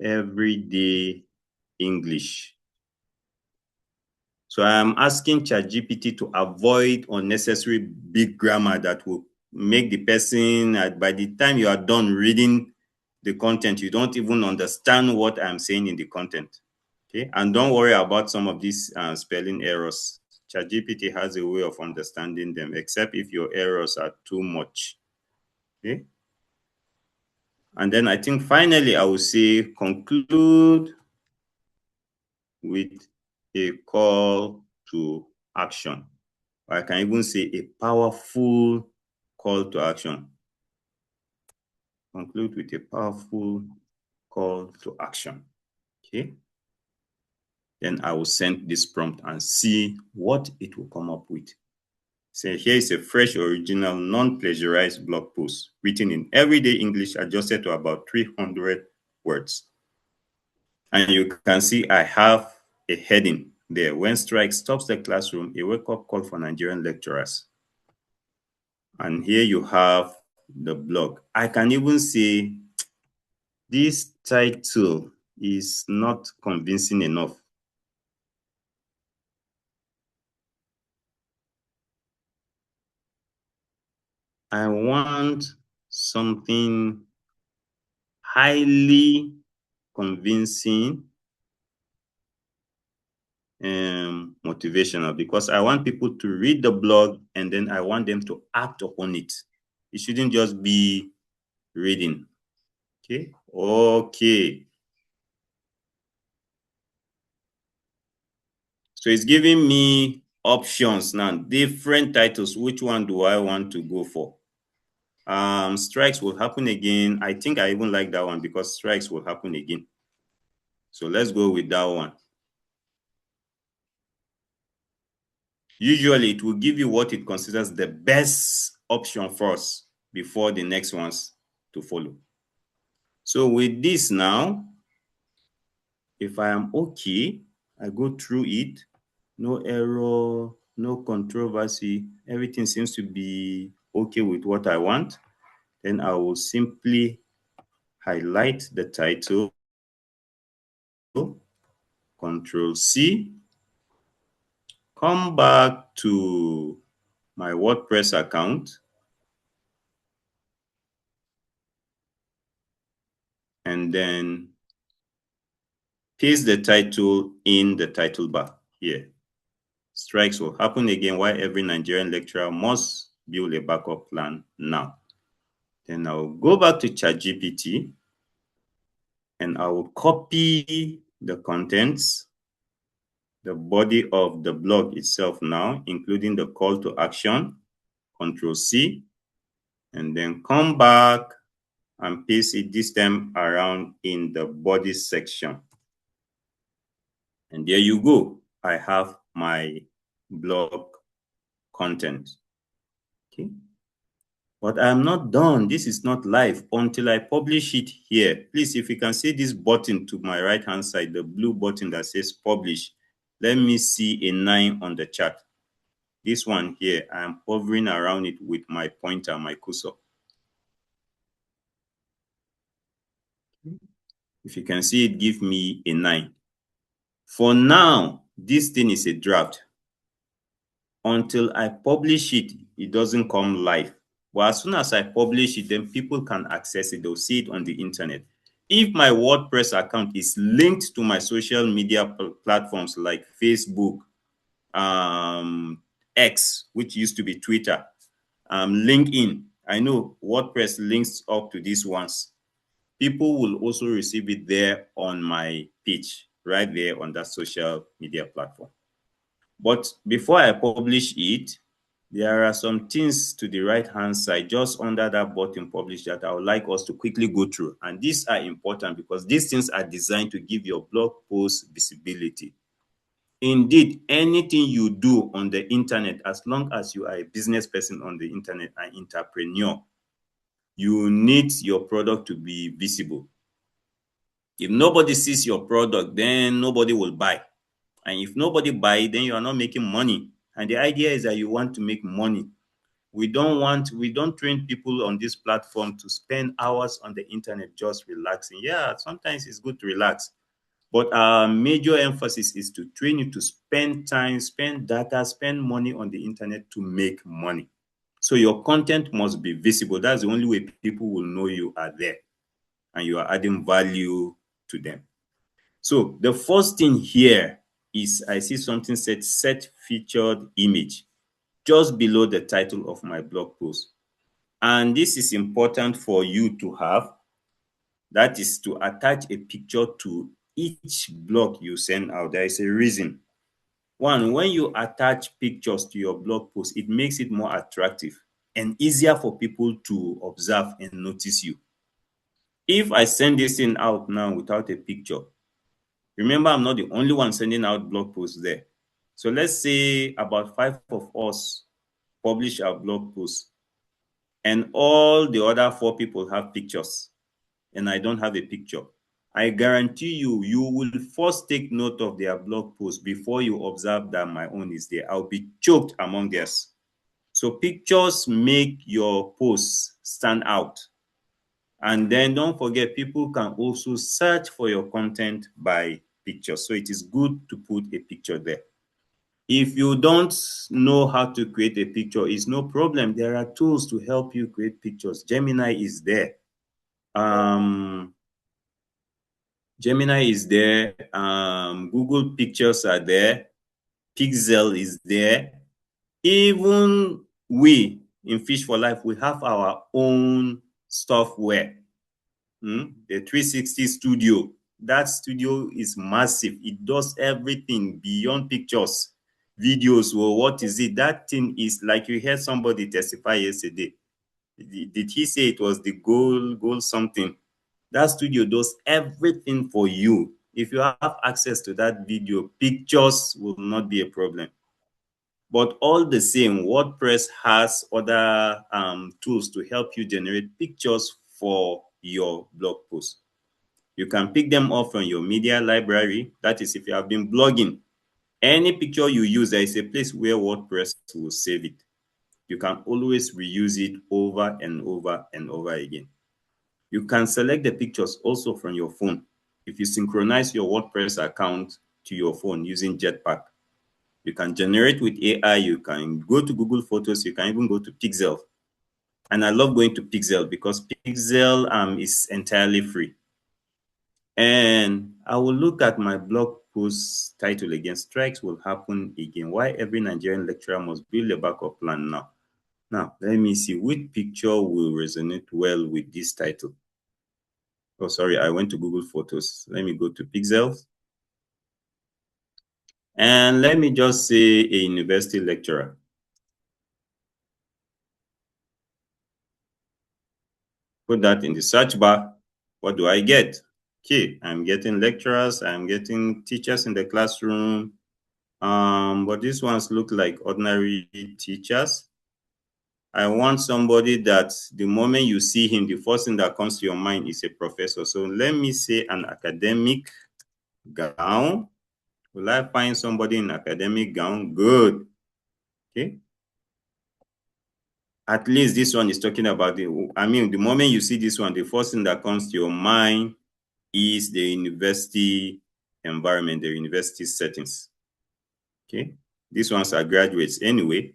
everyday English. So I'm asking ChatGPT to avoid unnecessary big grammar that will make the person, by the time you are done reading the content, you don't even understand what I'm saying in the content. Okay, and don't worry about some of these spelling errors. ChatGPT has a way of understanding them, except if your errors are too much. Okay. And then I think finally I will say conclude with a call to action. I can even say a powerful call to action. Conclude with a powerful call to action. Okay. Then I will send this prompt and see what it will come up with. So here is a fresh, original, non-plagiarized blog post written in everyday English, adjusted to about 300 words. And you can see I have a heading there. When strike stops the classroom, a wake-up call for Nigerian lecturers. And here you have the blog. I can even say this title is not convincing enough. I want something highly convincing and motivational, because I want people to read the blog and then I want them to act upon it. It shouldn't just be reading. Okay. Okay. So it's giving me options now, different titles. Which one do I want to go for? Strikes will happen again. I think I even like that one because strikes will happen again. So let's go with that one. Usually it will give you what it considers the best option first before the next ones to follow. So with this now, if I am okay, I go through it, no error, no controversy, everything seems to be okay with what I want, then I will simply highlight the title, Control C, come back to my WordPress account, and then paste the title in the title bar here. Strikes will happen again. Why every Nigerian lecturer must build a backup plan now. Then I'll go back to ChatGPT and I will copy the contents, the body of the blog itself now, including the call to action, Control C, and then come back and paste it this time around in the body section. And there you go. I have my blog content. Okay. But I'm not done. This is not live until I publish it here. Please, if you can see this button to my right-hand side, the blue button that says publish, let me see a 9 on the chart. This one here, I'm hovering around it with my pointer, my cursor. If you can see it, give me a 9. For now, this thing is a draft. Until I publish it, it doesn't come live. But as soon as I publish it, then people can access it. They'll see it on the internet. If my WordPress account is linked to my social media platforms like Facebook, X, which used to be Twitter, LinkedIn, I know WordPress links up to these ones. People will also receive it there on my page, right there on that social media platform. But before I publish it, there are some things to the right-hand side, just under that button, publish, that I would like us to quickly go through. And these are important because these things are designed to give your blog post visibility. Indeed, anything you do on the internet, as long as you are a business person on the internet, an entrepreneur, you need your product to be visible. If nobody sees your product, then nobody will buy. And if nobody buy, then you are not making money. And the idea is that you want to make money. We don't train people on this platform to spend hours on the internet just relaxing. Yeah, sometimes it's good to relax. But our major emphasis is to train you to spend time, spend data, spend money on the internet to make money. So your content must be visible. That's the only way people will know you are there and you are adding value to them. So the first thing here is I see something said set featured image just below the title of my blog post. And this is important for you to have. That is to attach a picture to each blog you send out. There is a reason. One, when you attach pictures to your blog post, it makes it more attractive and easier for people to observe and notice you. If I send this thing out now without a picture, remember, I'm not the only one sending out blog posts there. So let's say about 5 of us publish our blog posts and all the other 4 people have pictures and I don't have a picture. I guarantee you, you will first take note of their blog post before you observe that my own is there. I'll be choked among theirs. So pictures make your posts stand out. And then don't forget, people can also search for your content by pictures. So it is good to put a picture there. If you don't know how to create a picture, it's no problem. There are tools to help you create pictures. Gemini is there. Gemini is there. Google Pictures are there. Pixel is there. Even we in Fish for Life, we have our own software. The 360 Studio. That studio is massive. It does everything beyond pictures. videos. Well, what is it? That thing is like you heard somebody testify yesterday. Did he say it was the goal something? That studio does everything for you. If you have access to that video, pictures will not be a problem. But all the same, WordPress has other tools to help you generate pictures for your blog post. You can pick them up from your media library. That is, if you have been blogging, any picture you use, there is a place where WordPress will save it. You can always reuse it over and over and over again. You can select the pictures also from your phone. If you synchronize your WordPress account to your phone using Jetpack, you can generate with AI. You can go to Google Photos. You can even go to Pixel. And I love going to Pixel because Pixel is entirely free. And I will look at my blog post title again. Strikes will happen again. Why every Nigerian lecturer must build a backup plan now. Now, let me see which picture will resonate well with this title. Oh, sorry, I went to Google Photos. Let me go to Pixels. And let me just say a university lecturer. Put that in the search bar. What do I get? Okay, I'm getting lecturers. I'm getting teachers in the classroom. But these ones look like ordinary teachers. I want somebody that the moment you see him, the first thing that comes to your mind is a professor. So let me say an academic gown. Will I find somebody in academic gown? Good. Okay. At least this one is talking about the moment you see this one, the first thing that comes to your mind is the university environment, the university settings. Okay. These ones are graduates anyway.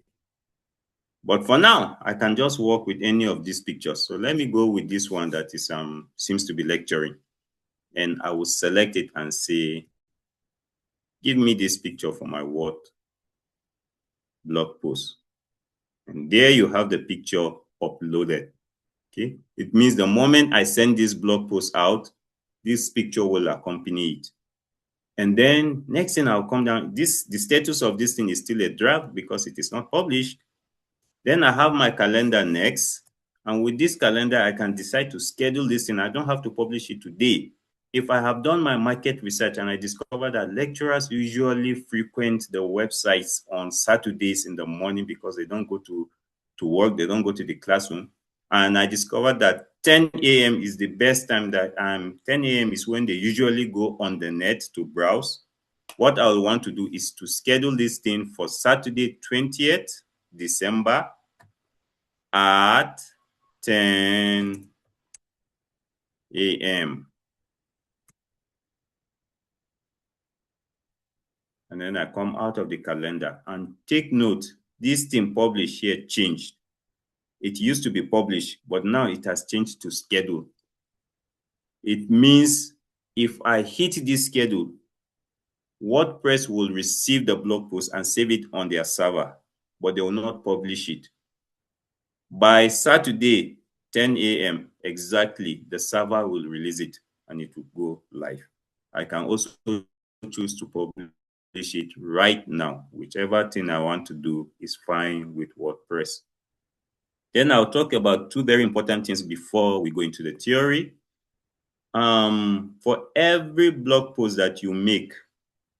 But for now, I can just work with any of these pictures. So let me go with this one that is seems to be lecturing. And I will select it and say, give me this picture for my Word blog post. And there you have the picture uploaded. Okay. It means the moment I send this blog post out, this picture will accompany it. And then next thing I'll come down, the status of this thing is still a draft because it is not published. Then I have my calendar next. And with this calendar, I can decide to schedule this thing. I don't have to publish it today. If I have done my market research and I discover that lecturers usually frequent the websites on Saturdays in the morning because they don't go to work, they don't go to the classroom. And I discovered that 10 a.m. is the best time 10 a.m. is when they usually go on the net to browse. What I will want to do is to schedule this thing for Saturday, 20th December at 10 a.m. And then I come out of the calendar and take note, this thing published here changed. It used to be published, but now it has changed to schedule. It means if I hit this schedule, WordPress will receive the blog post and save it on their server, but they will not publish it. By Saturday, 10 a.m. exactly, the server will release it and it will go live. I can also choose to publish it right now. Whichever thing I want to do is fine with WordPress. Then I'll talk about two very important things before we go into the theory. For every blog post that you make,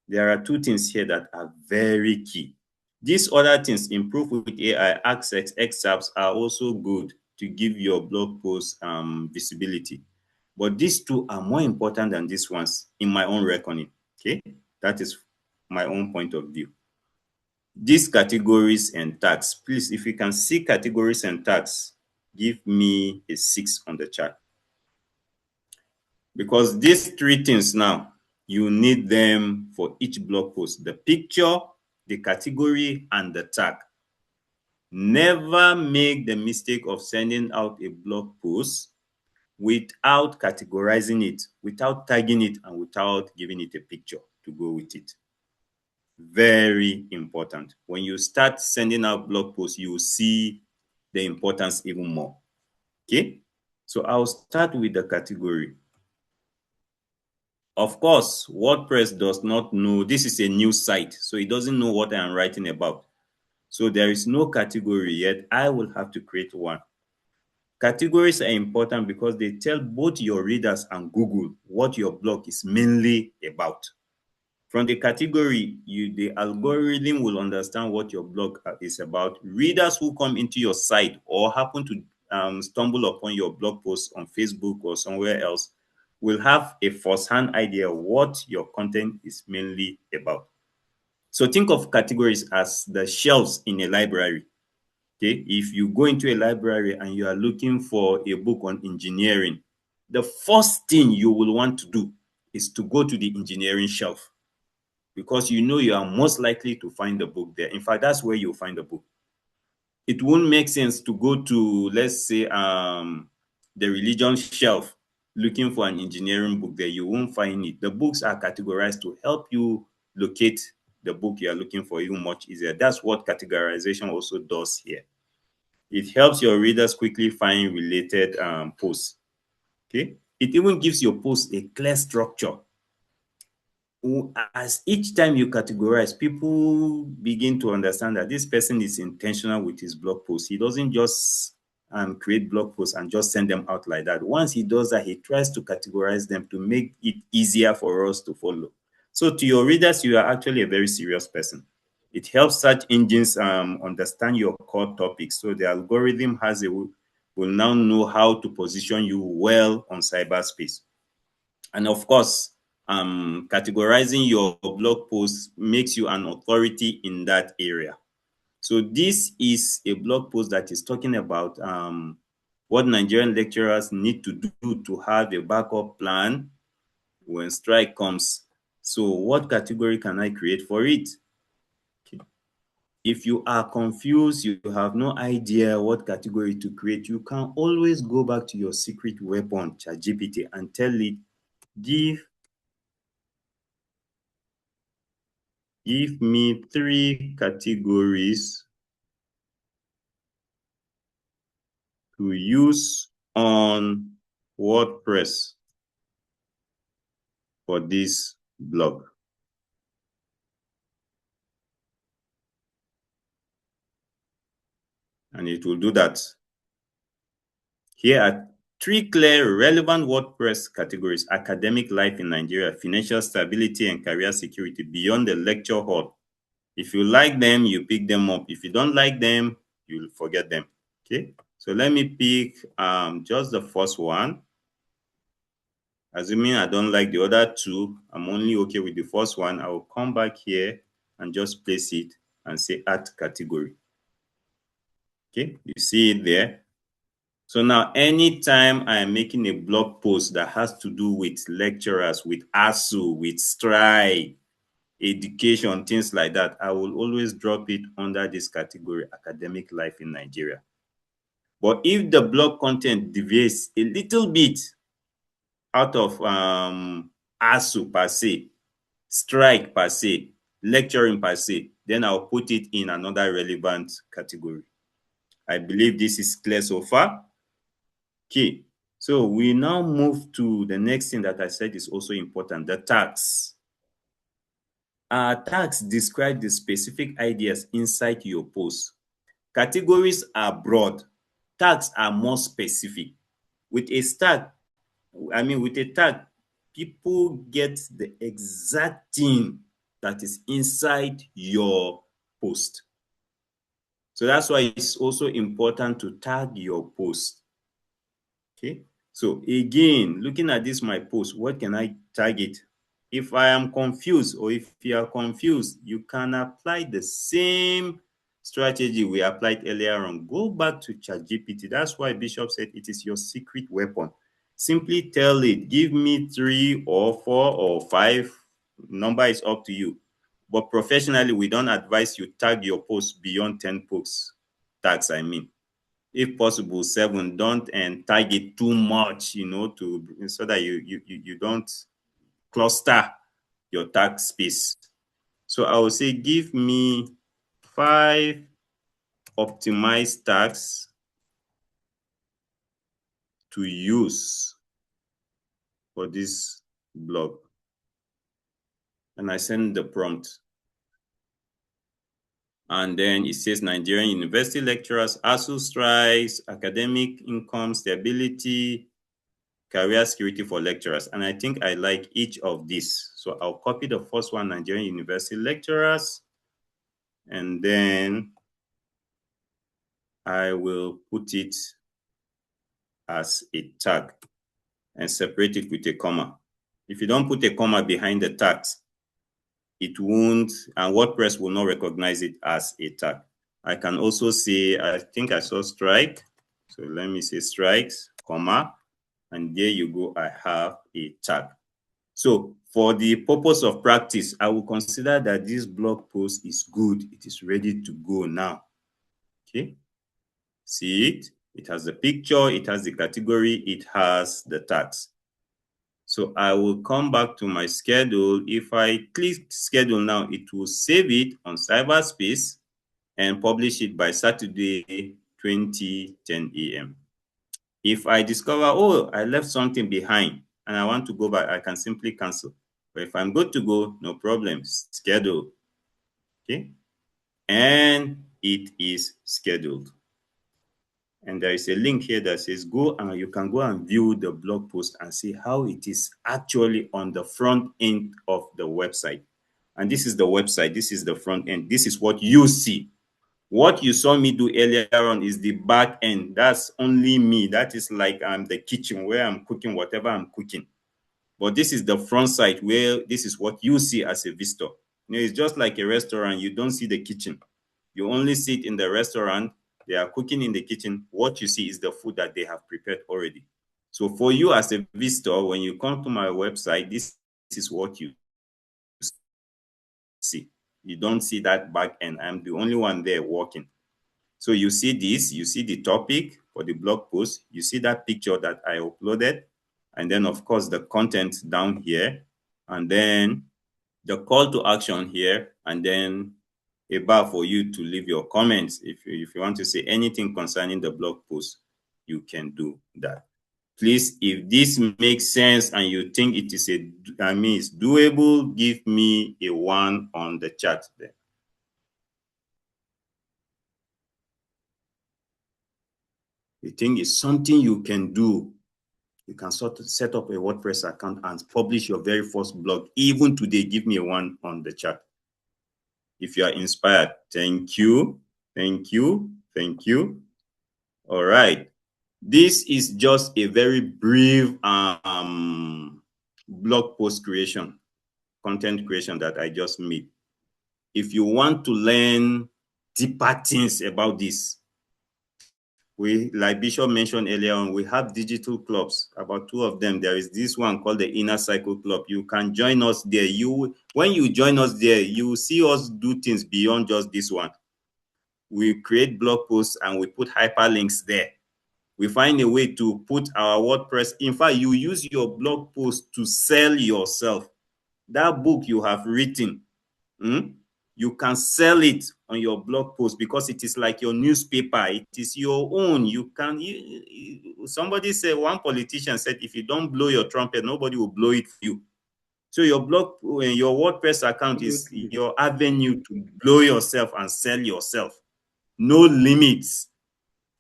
there are two things here that are very key. These other things, improve with AI, access, excerpts, are also good to give your blog post visibility. But these two are more important than these ones in my own reckoning. Okay, that is my own point of view. These categories and tags, please, if you can see categories and tags, give me a 6 on the chart. Because these three things now, you need them for each blog post: the picture, the category, and the tag. Never make the mistake of sending out a blog post without categorizing it, without tagging it, and without giving it a picture to go with it. Very important. When you start sending out blog posts, you will see the importance even more. Okay, so I'll start with the category. Of course, WordPress does not know this is a new site, so it doesn't know what I am writing about. So there is no category yet. I will have to create one. Categories are important because they tell both your readers and Google what your blog is mainly about. From the category, the algorithm will understand what your blog is about. Readers who come into your site or happen to stumble upon your blog post on Facebook or somewhere else will have a first-hand idea what your content is mainly about. So think of categories as the shelves in a library. Okay, if you go into a library and you are looking for a book on engineering, the first thing you will want to do is to go to the engineering shelf because you know you are most likely to find the book there. In fact, that's where you'll find the book. It won't make sense to go to, let's say, the religion shelf looking for an engineering book there. You won't find it. The books are categorized to help you locate the book you are looking for even much easier. That's what categorization also does here. It helps your readers quickly find related posts. Okay. It even gives your post a clear structure. As each time you categorize, people begin to understand that this person is intentional with his blog posts. He doesn't just create blog posts and just send them out like that. Once he does that, he tries to categorize them to make it easier for us to follow. So to your readers, you are actually a very serious person. It helps search engines understand your core topics. So the algorithm will now know how to position you well on cyberspace. And of course, categorizing your blog posts makes you an authority in that area. So this is a blog post that is talking about what Nigerian lecturers need to do to have a backup plan when strike comes. So what category can I create for it? Okay. If you are confused, you have no idea what category to create, you can always go back to your secret weapon, ChatGPT, and tell it, give me 3 categories to use on WordPress for this blog. And it will do that. Here are 3 clear, relevant WordPress categories: academic life in Nigeria, financial stability and career security beyond the lecture hall. If you like them, you pick them up. If you don't like them, you'll forget them. Okay, so let me pick just the first one. Assuming I don't like the other 2, I'm only okay with the first one. I will come back here and just place it and say add category. Okay, you see it there. So now anytime I am making a blog post that has to do with lecturers, with ASU, with strike, education, things like that, I will always drop it under this category, academic life in Nigeria. But if the blog content deviates a little bit out of ASU per se, strike per se, lecturing per se, then I'll put it in another relevant category. I believe this is clear so far. Okay, so we now move to the next thing that I said is also important, the tags. Tags describe the specific ideas inside your post. Categories are broad. Tags are more specific. With a tag, people get the exact thing that is inside your post. So that's why it's also important to tag your post. Okay, so again, looking at this, my post, what can I tag it? If I am confused, or if you are confused, you can apply the same strategy we applied earlier on. Go back to ChatGPT. That's why Bishop said it is your secret weapon. Simply tell it, give me 3 or 4 or 5. Number is up to you. But professionally, we don't advise you tag your post beyond 10 posts. Tags, I mean. If possible, 7. Don't tag it too much, so that you don't cluster your tag space. So I will say, give me 5 optimized tags to use for this blog. and I send the prompt. And then it says Nigerian university lecturers, ASU strikes, academic income stability, career security for lecturers. And I think I like each of these. So I'll copy the first one, Nigerian university lecturers, and then I will put it as a tag and separate it with a comma. If you don't put a comma behind the tags, it won't, and WordPress will not recognize it as a tag. I can also say, I think I saw strike. So let me say strikes, comma, and there you go, I have a tag. So for the purpose of practice, I will consider that this blog post is good. It is ready to go now. Okay, see it? It has the picture, it has the category, it has the tags. So I will come back to my schedule. If I click schedule now, it will save it on cyberspace and publish it by Saturday, 20:10 a.m. If I discover, oh, I left something behind and I want to go back, I can simply cancel. But if I'm good to go, no problem, schedule. Okay. And it is scheduled. And there is a link here that says go, and you can go and view the blog post and see how it is actually on the front end of the website. And this is the website, this is the front end, this is what you see. What you saw me do earlier on is the back end. That's only me. That is like the kitchen where I'm cooking whatever I'm cooking. But this is the front side where this is what you see as a visitor. You know, it's just like a restaurant. You don't see the kitchen. You only sit in the restaurant. They are cooking in the kitchen. What you see is the food that they have prepared already. So for you as a visitor, when you come to my website, this is what you see. You don't see that back end. I'm the only one there working. So you see this, you see the topic for the blog post, you see that picture that I uploaded, and then of course the content down here, and then the call to action here, and then a bar for you to leave your comments. If you want to say anything concerning the blog post, you can do that. Please, if this makes sense and you think it is it's doable, give me a 1 on the chat there. You think it's something you can do. You can sort of set up a WordPress account and publish your very first blog. Even today, give me a 1 on the chat. If you are inspired, thank you, thank you, thank you. All right. This is just a very brief blog post creation, content creation that I just made. If you want to learn deeper things about this, like Bishop mentioned earlier on, we have digital clubs, about 2 of them. There is this one called the Inner Cycle Club. You can join us there. When you join us there, you will see us do things beyond just this one. We create blog posts and we put hyperlinks there. We find a way to put our WordPress. In fact, you use your blog post to sell yourself. That book you have written, you can sell it on your blog post because it is like your newspaper. It is your own. You can. Somebody said, one politician said, if you don't blow your trumpet, nobody will blow it for you. So your blog, your WordPress account is your avenue to blow yourself and sell yourself. No limits.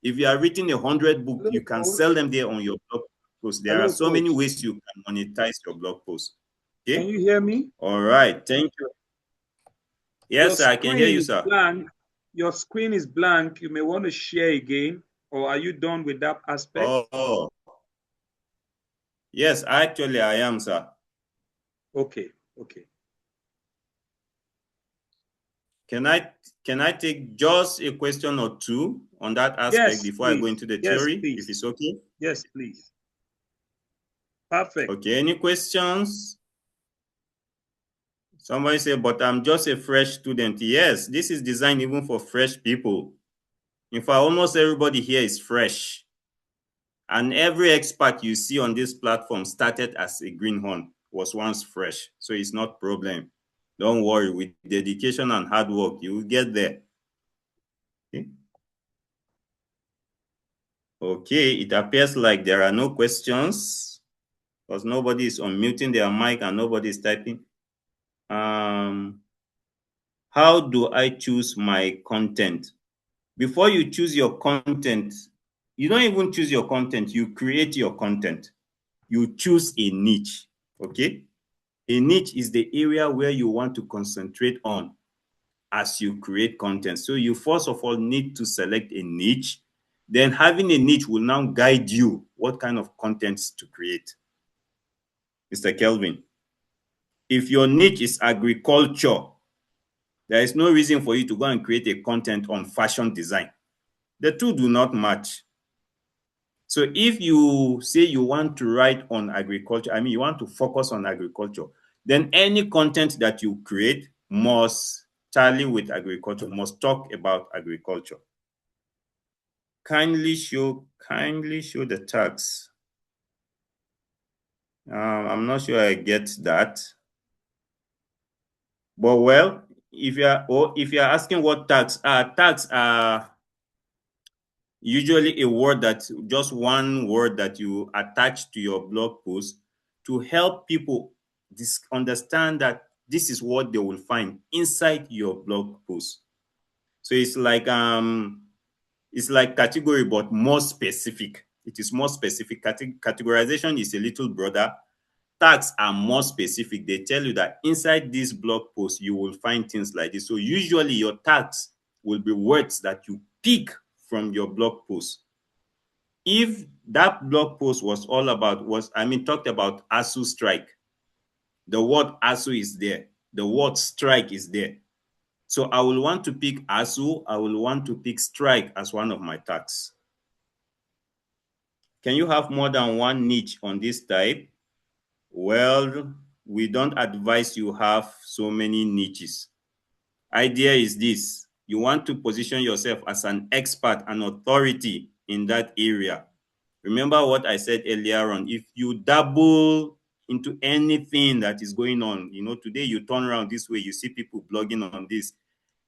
If you are written 100 books, you can sell them there on your blog post. There are so many ways you can monetize your blog post. Okay? Can you hear me? All right. Thank you. Yes, sir, I can hear you, sir. Blank. Your screen is blank. You may want to share again, or are you done with that aspect? Oh. Yes, actually I am, sir. Okay. Can I take just a question or two on that aspect before I go into the theory, if it's okay? Yes, please. Perfect. Okay, any questions? Somebody say, but I'm just a fresh student. Yes, this is designed even for fresh people. In fact, almost everybody here is fresh. And every expert you see on this platform started as a greenhorn, was once fresh. So it's not a problem. Don't worry, with dedication and hard work, you will get there. Okay, it appears like there are no questions because nobody is unmuting their mic and nobody is typing. how do I choose my content? Before you choose your content, you don't even choose your content, you create your content. You choose a niche, okay? A niche is the area where you want to concentrate on as you create content. So you first of all need to select a niche. Then having a niche will now guide you what kind of contents to create. Mr. Kelvin, if your niche is agriculture, there is no reason for you to go and create a content on fashion design. The two do not match. So if you say you want to write on agriculture, I mean, you want to focus on agriculture, then any content that you create must tally with agriculture, must talk about agriculture. Kindly show the tags. I'm not sure I get that. But well, if you're asking what tags are usually a word that just one word that you attach to your blog post to help people understand that this is what they will find inside your blog post. So it's like category, but more specific. It is more specific. Categorization is a little broader. Tags are more specific. They tell you that inside this blog post, you will find things like this. So usually your tags will be words that you pick from your blog post. If that blog post was all about, talked about ASU strike, the word ASU is there. The word strike is there. So I will want to pick ASU. I will want to pick strike as one of my tags. Can you have more than one niche on this type? Well, we don't advise you have so many niches. Idea is this: you want to position yourself as an expert, an authority in that area. Remember what I said earlier on. If you dabble into anything that is going on, today you turn around this way, you see people blogging on this,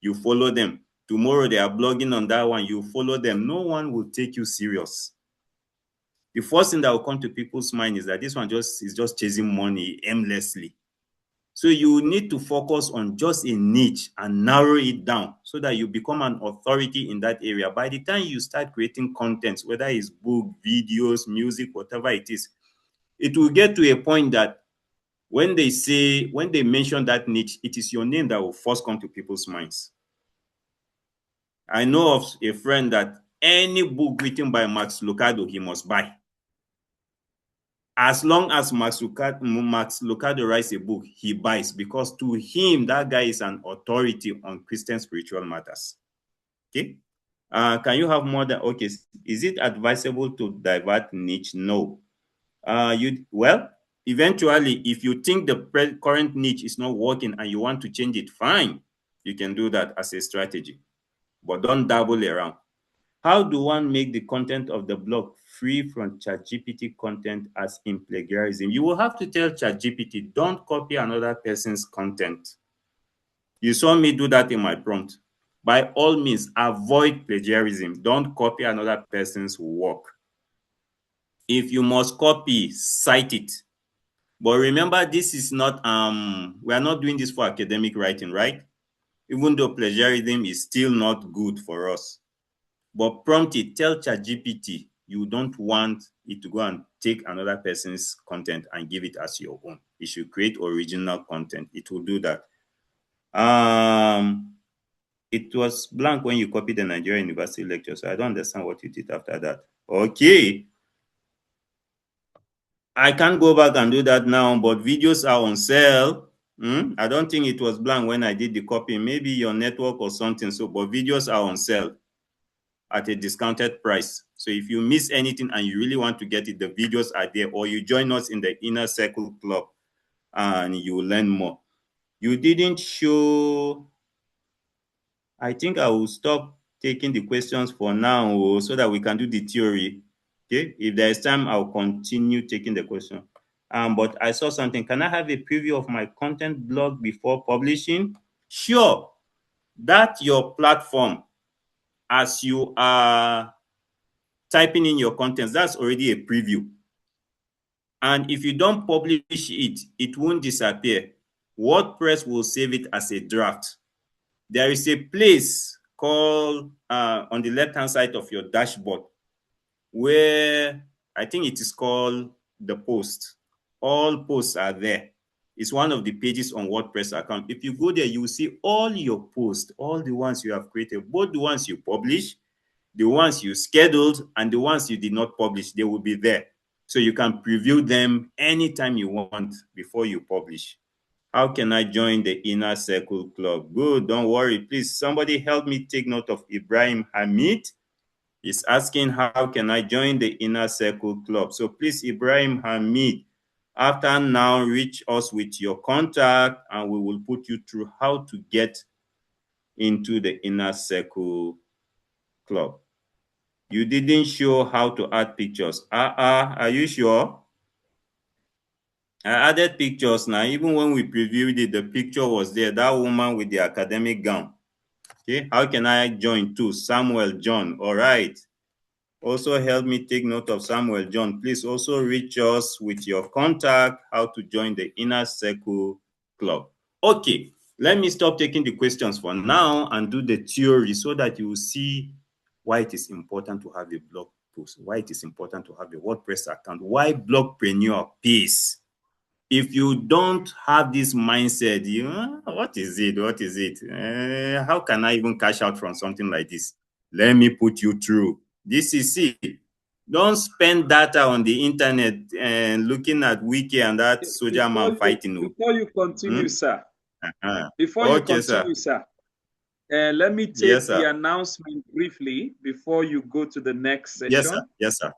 you follow them. Tomorrow they are blogging on that one, you follow them. No one will take you serious. The first thing that will come to people's mind is that this one is just chasing money aimlessly. So you need to focus on just a niche and narrow it down so that you become an authority in that area. By the time you start creating content, whether it's book, videos, music, whatever it is, it will get to a point that when they mention that niche, it is your name that will first come to people's minds. I know of a friend that any book written by Max Lucado, he must buy. As long as Max Lucado writes a book, he buys, because to him, that guy is an authority on Christian spiritual matters. Okay? Can you have more than, okay, is it advisable to divert niche? No. Eventually, if you think the current niche is not working and you want to change it, fine. You can do that as a strategy, but don't dabble around. How do one make the content of the blog free from ChatGPT content as in plagiarism? You will have to tell ChatGPT, don't copy another person's content. You saw me do that in my prompt. By all means, avoid plagiarism. Don't copy another person's work. If you must copy, cite it. But remember, this is not, we are not doing this for academic writing, right? Even though plagiarism is still not good for us. But prompt it, tell ChatGPT you don't want it to go and take another person's content and give it as your own. It should create original content. It will do that. It was blank when you copied the Nigeria University lecture, so I don't understand what you did after that. Okay. I can't go back and do that now, but videos are on sale. I don't think it was blank when I did the copy. Maybe your network or something. So, but videos are on sale at a discounted price. So if you miss anything and you really want to get it, the videos are there, or you join us in the Inner Circle Club and you will learn more. You didn't show. I think I will stop taking the questions for now so that we can do the theory. Okay, if there is time, I'll continue taking the question. But I saw something. Can I have a preview of my content blog before publishing? Sure. That your platform, as you are typing in your contents, that's already a preview. And if you don't publish it, it won't disappear. WordPress will save it as a draft. There is a place called on the left-hand side of your dashboard where I think it is called the post. All posts are there. It's one of the pages on WordPress account. If you go there, you will see all your posts, all the ones you have created, both the ones you publish, the ones you scheduled, and the ones you did not publish. They will be there. So you can preview them anytime you want before you publish. How can I join the Inner Circle Club? Good, don't worry. Please, somebody help me take note of Ibrahim Hamid. He's asking, how can I join the Inner Circle Club? So please, Ibrahim Hamid, after now, reach us with your contact and we will put you through how to get into the Inner Circle Club. You didn't show how to add pictures. Are you sure? I added pictures now. Even when we previewed it, the picture was there. That woman with the academic gown. Okay, how can I join too? Samuel John. All right. Also help me take note of Samuel John. Please also reach us with your contact, how to join the Inner Circle Club. Okay, let me stop taking the questions for now and do the theory so that you will see why it is important to have a blog post, why it is important to have a WordPress account, why Blogpreneur pays. If you don't have this mindset, what is it? What is it? How can I even cash out from something like this? Let me put you through. This is it. Don't spend data on the internet and looking at Wiki and that soldier man fighting. Before you continue, sir. Before you continue, sir. Let me take the announcement briefly before you go to the next session. Yes, sir.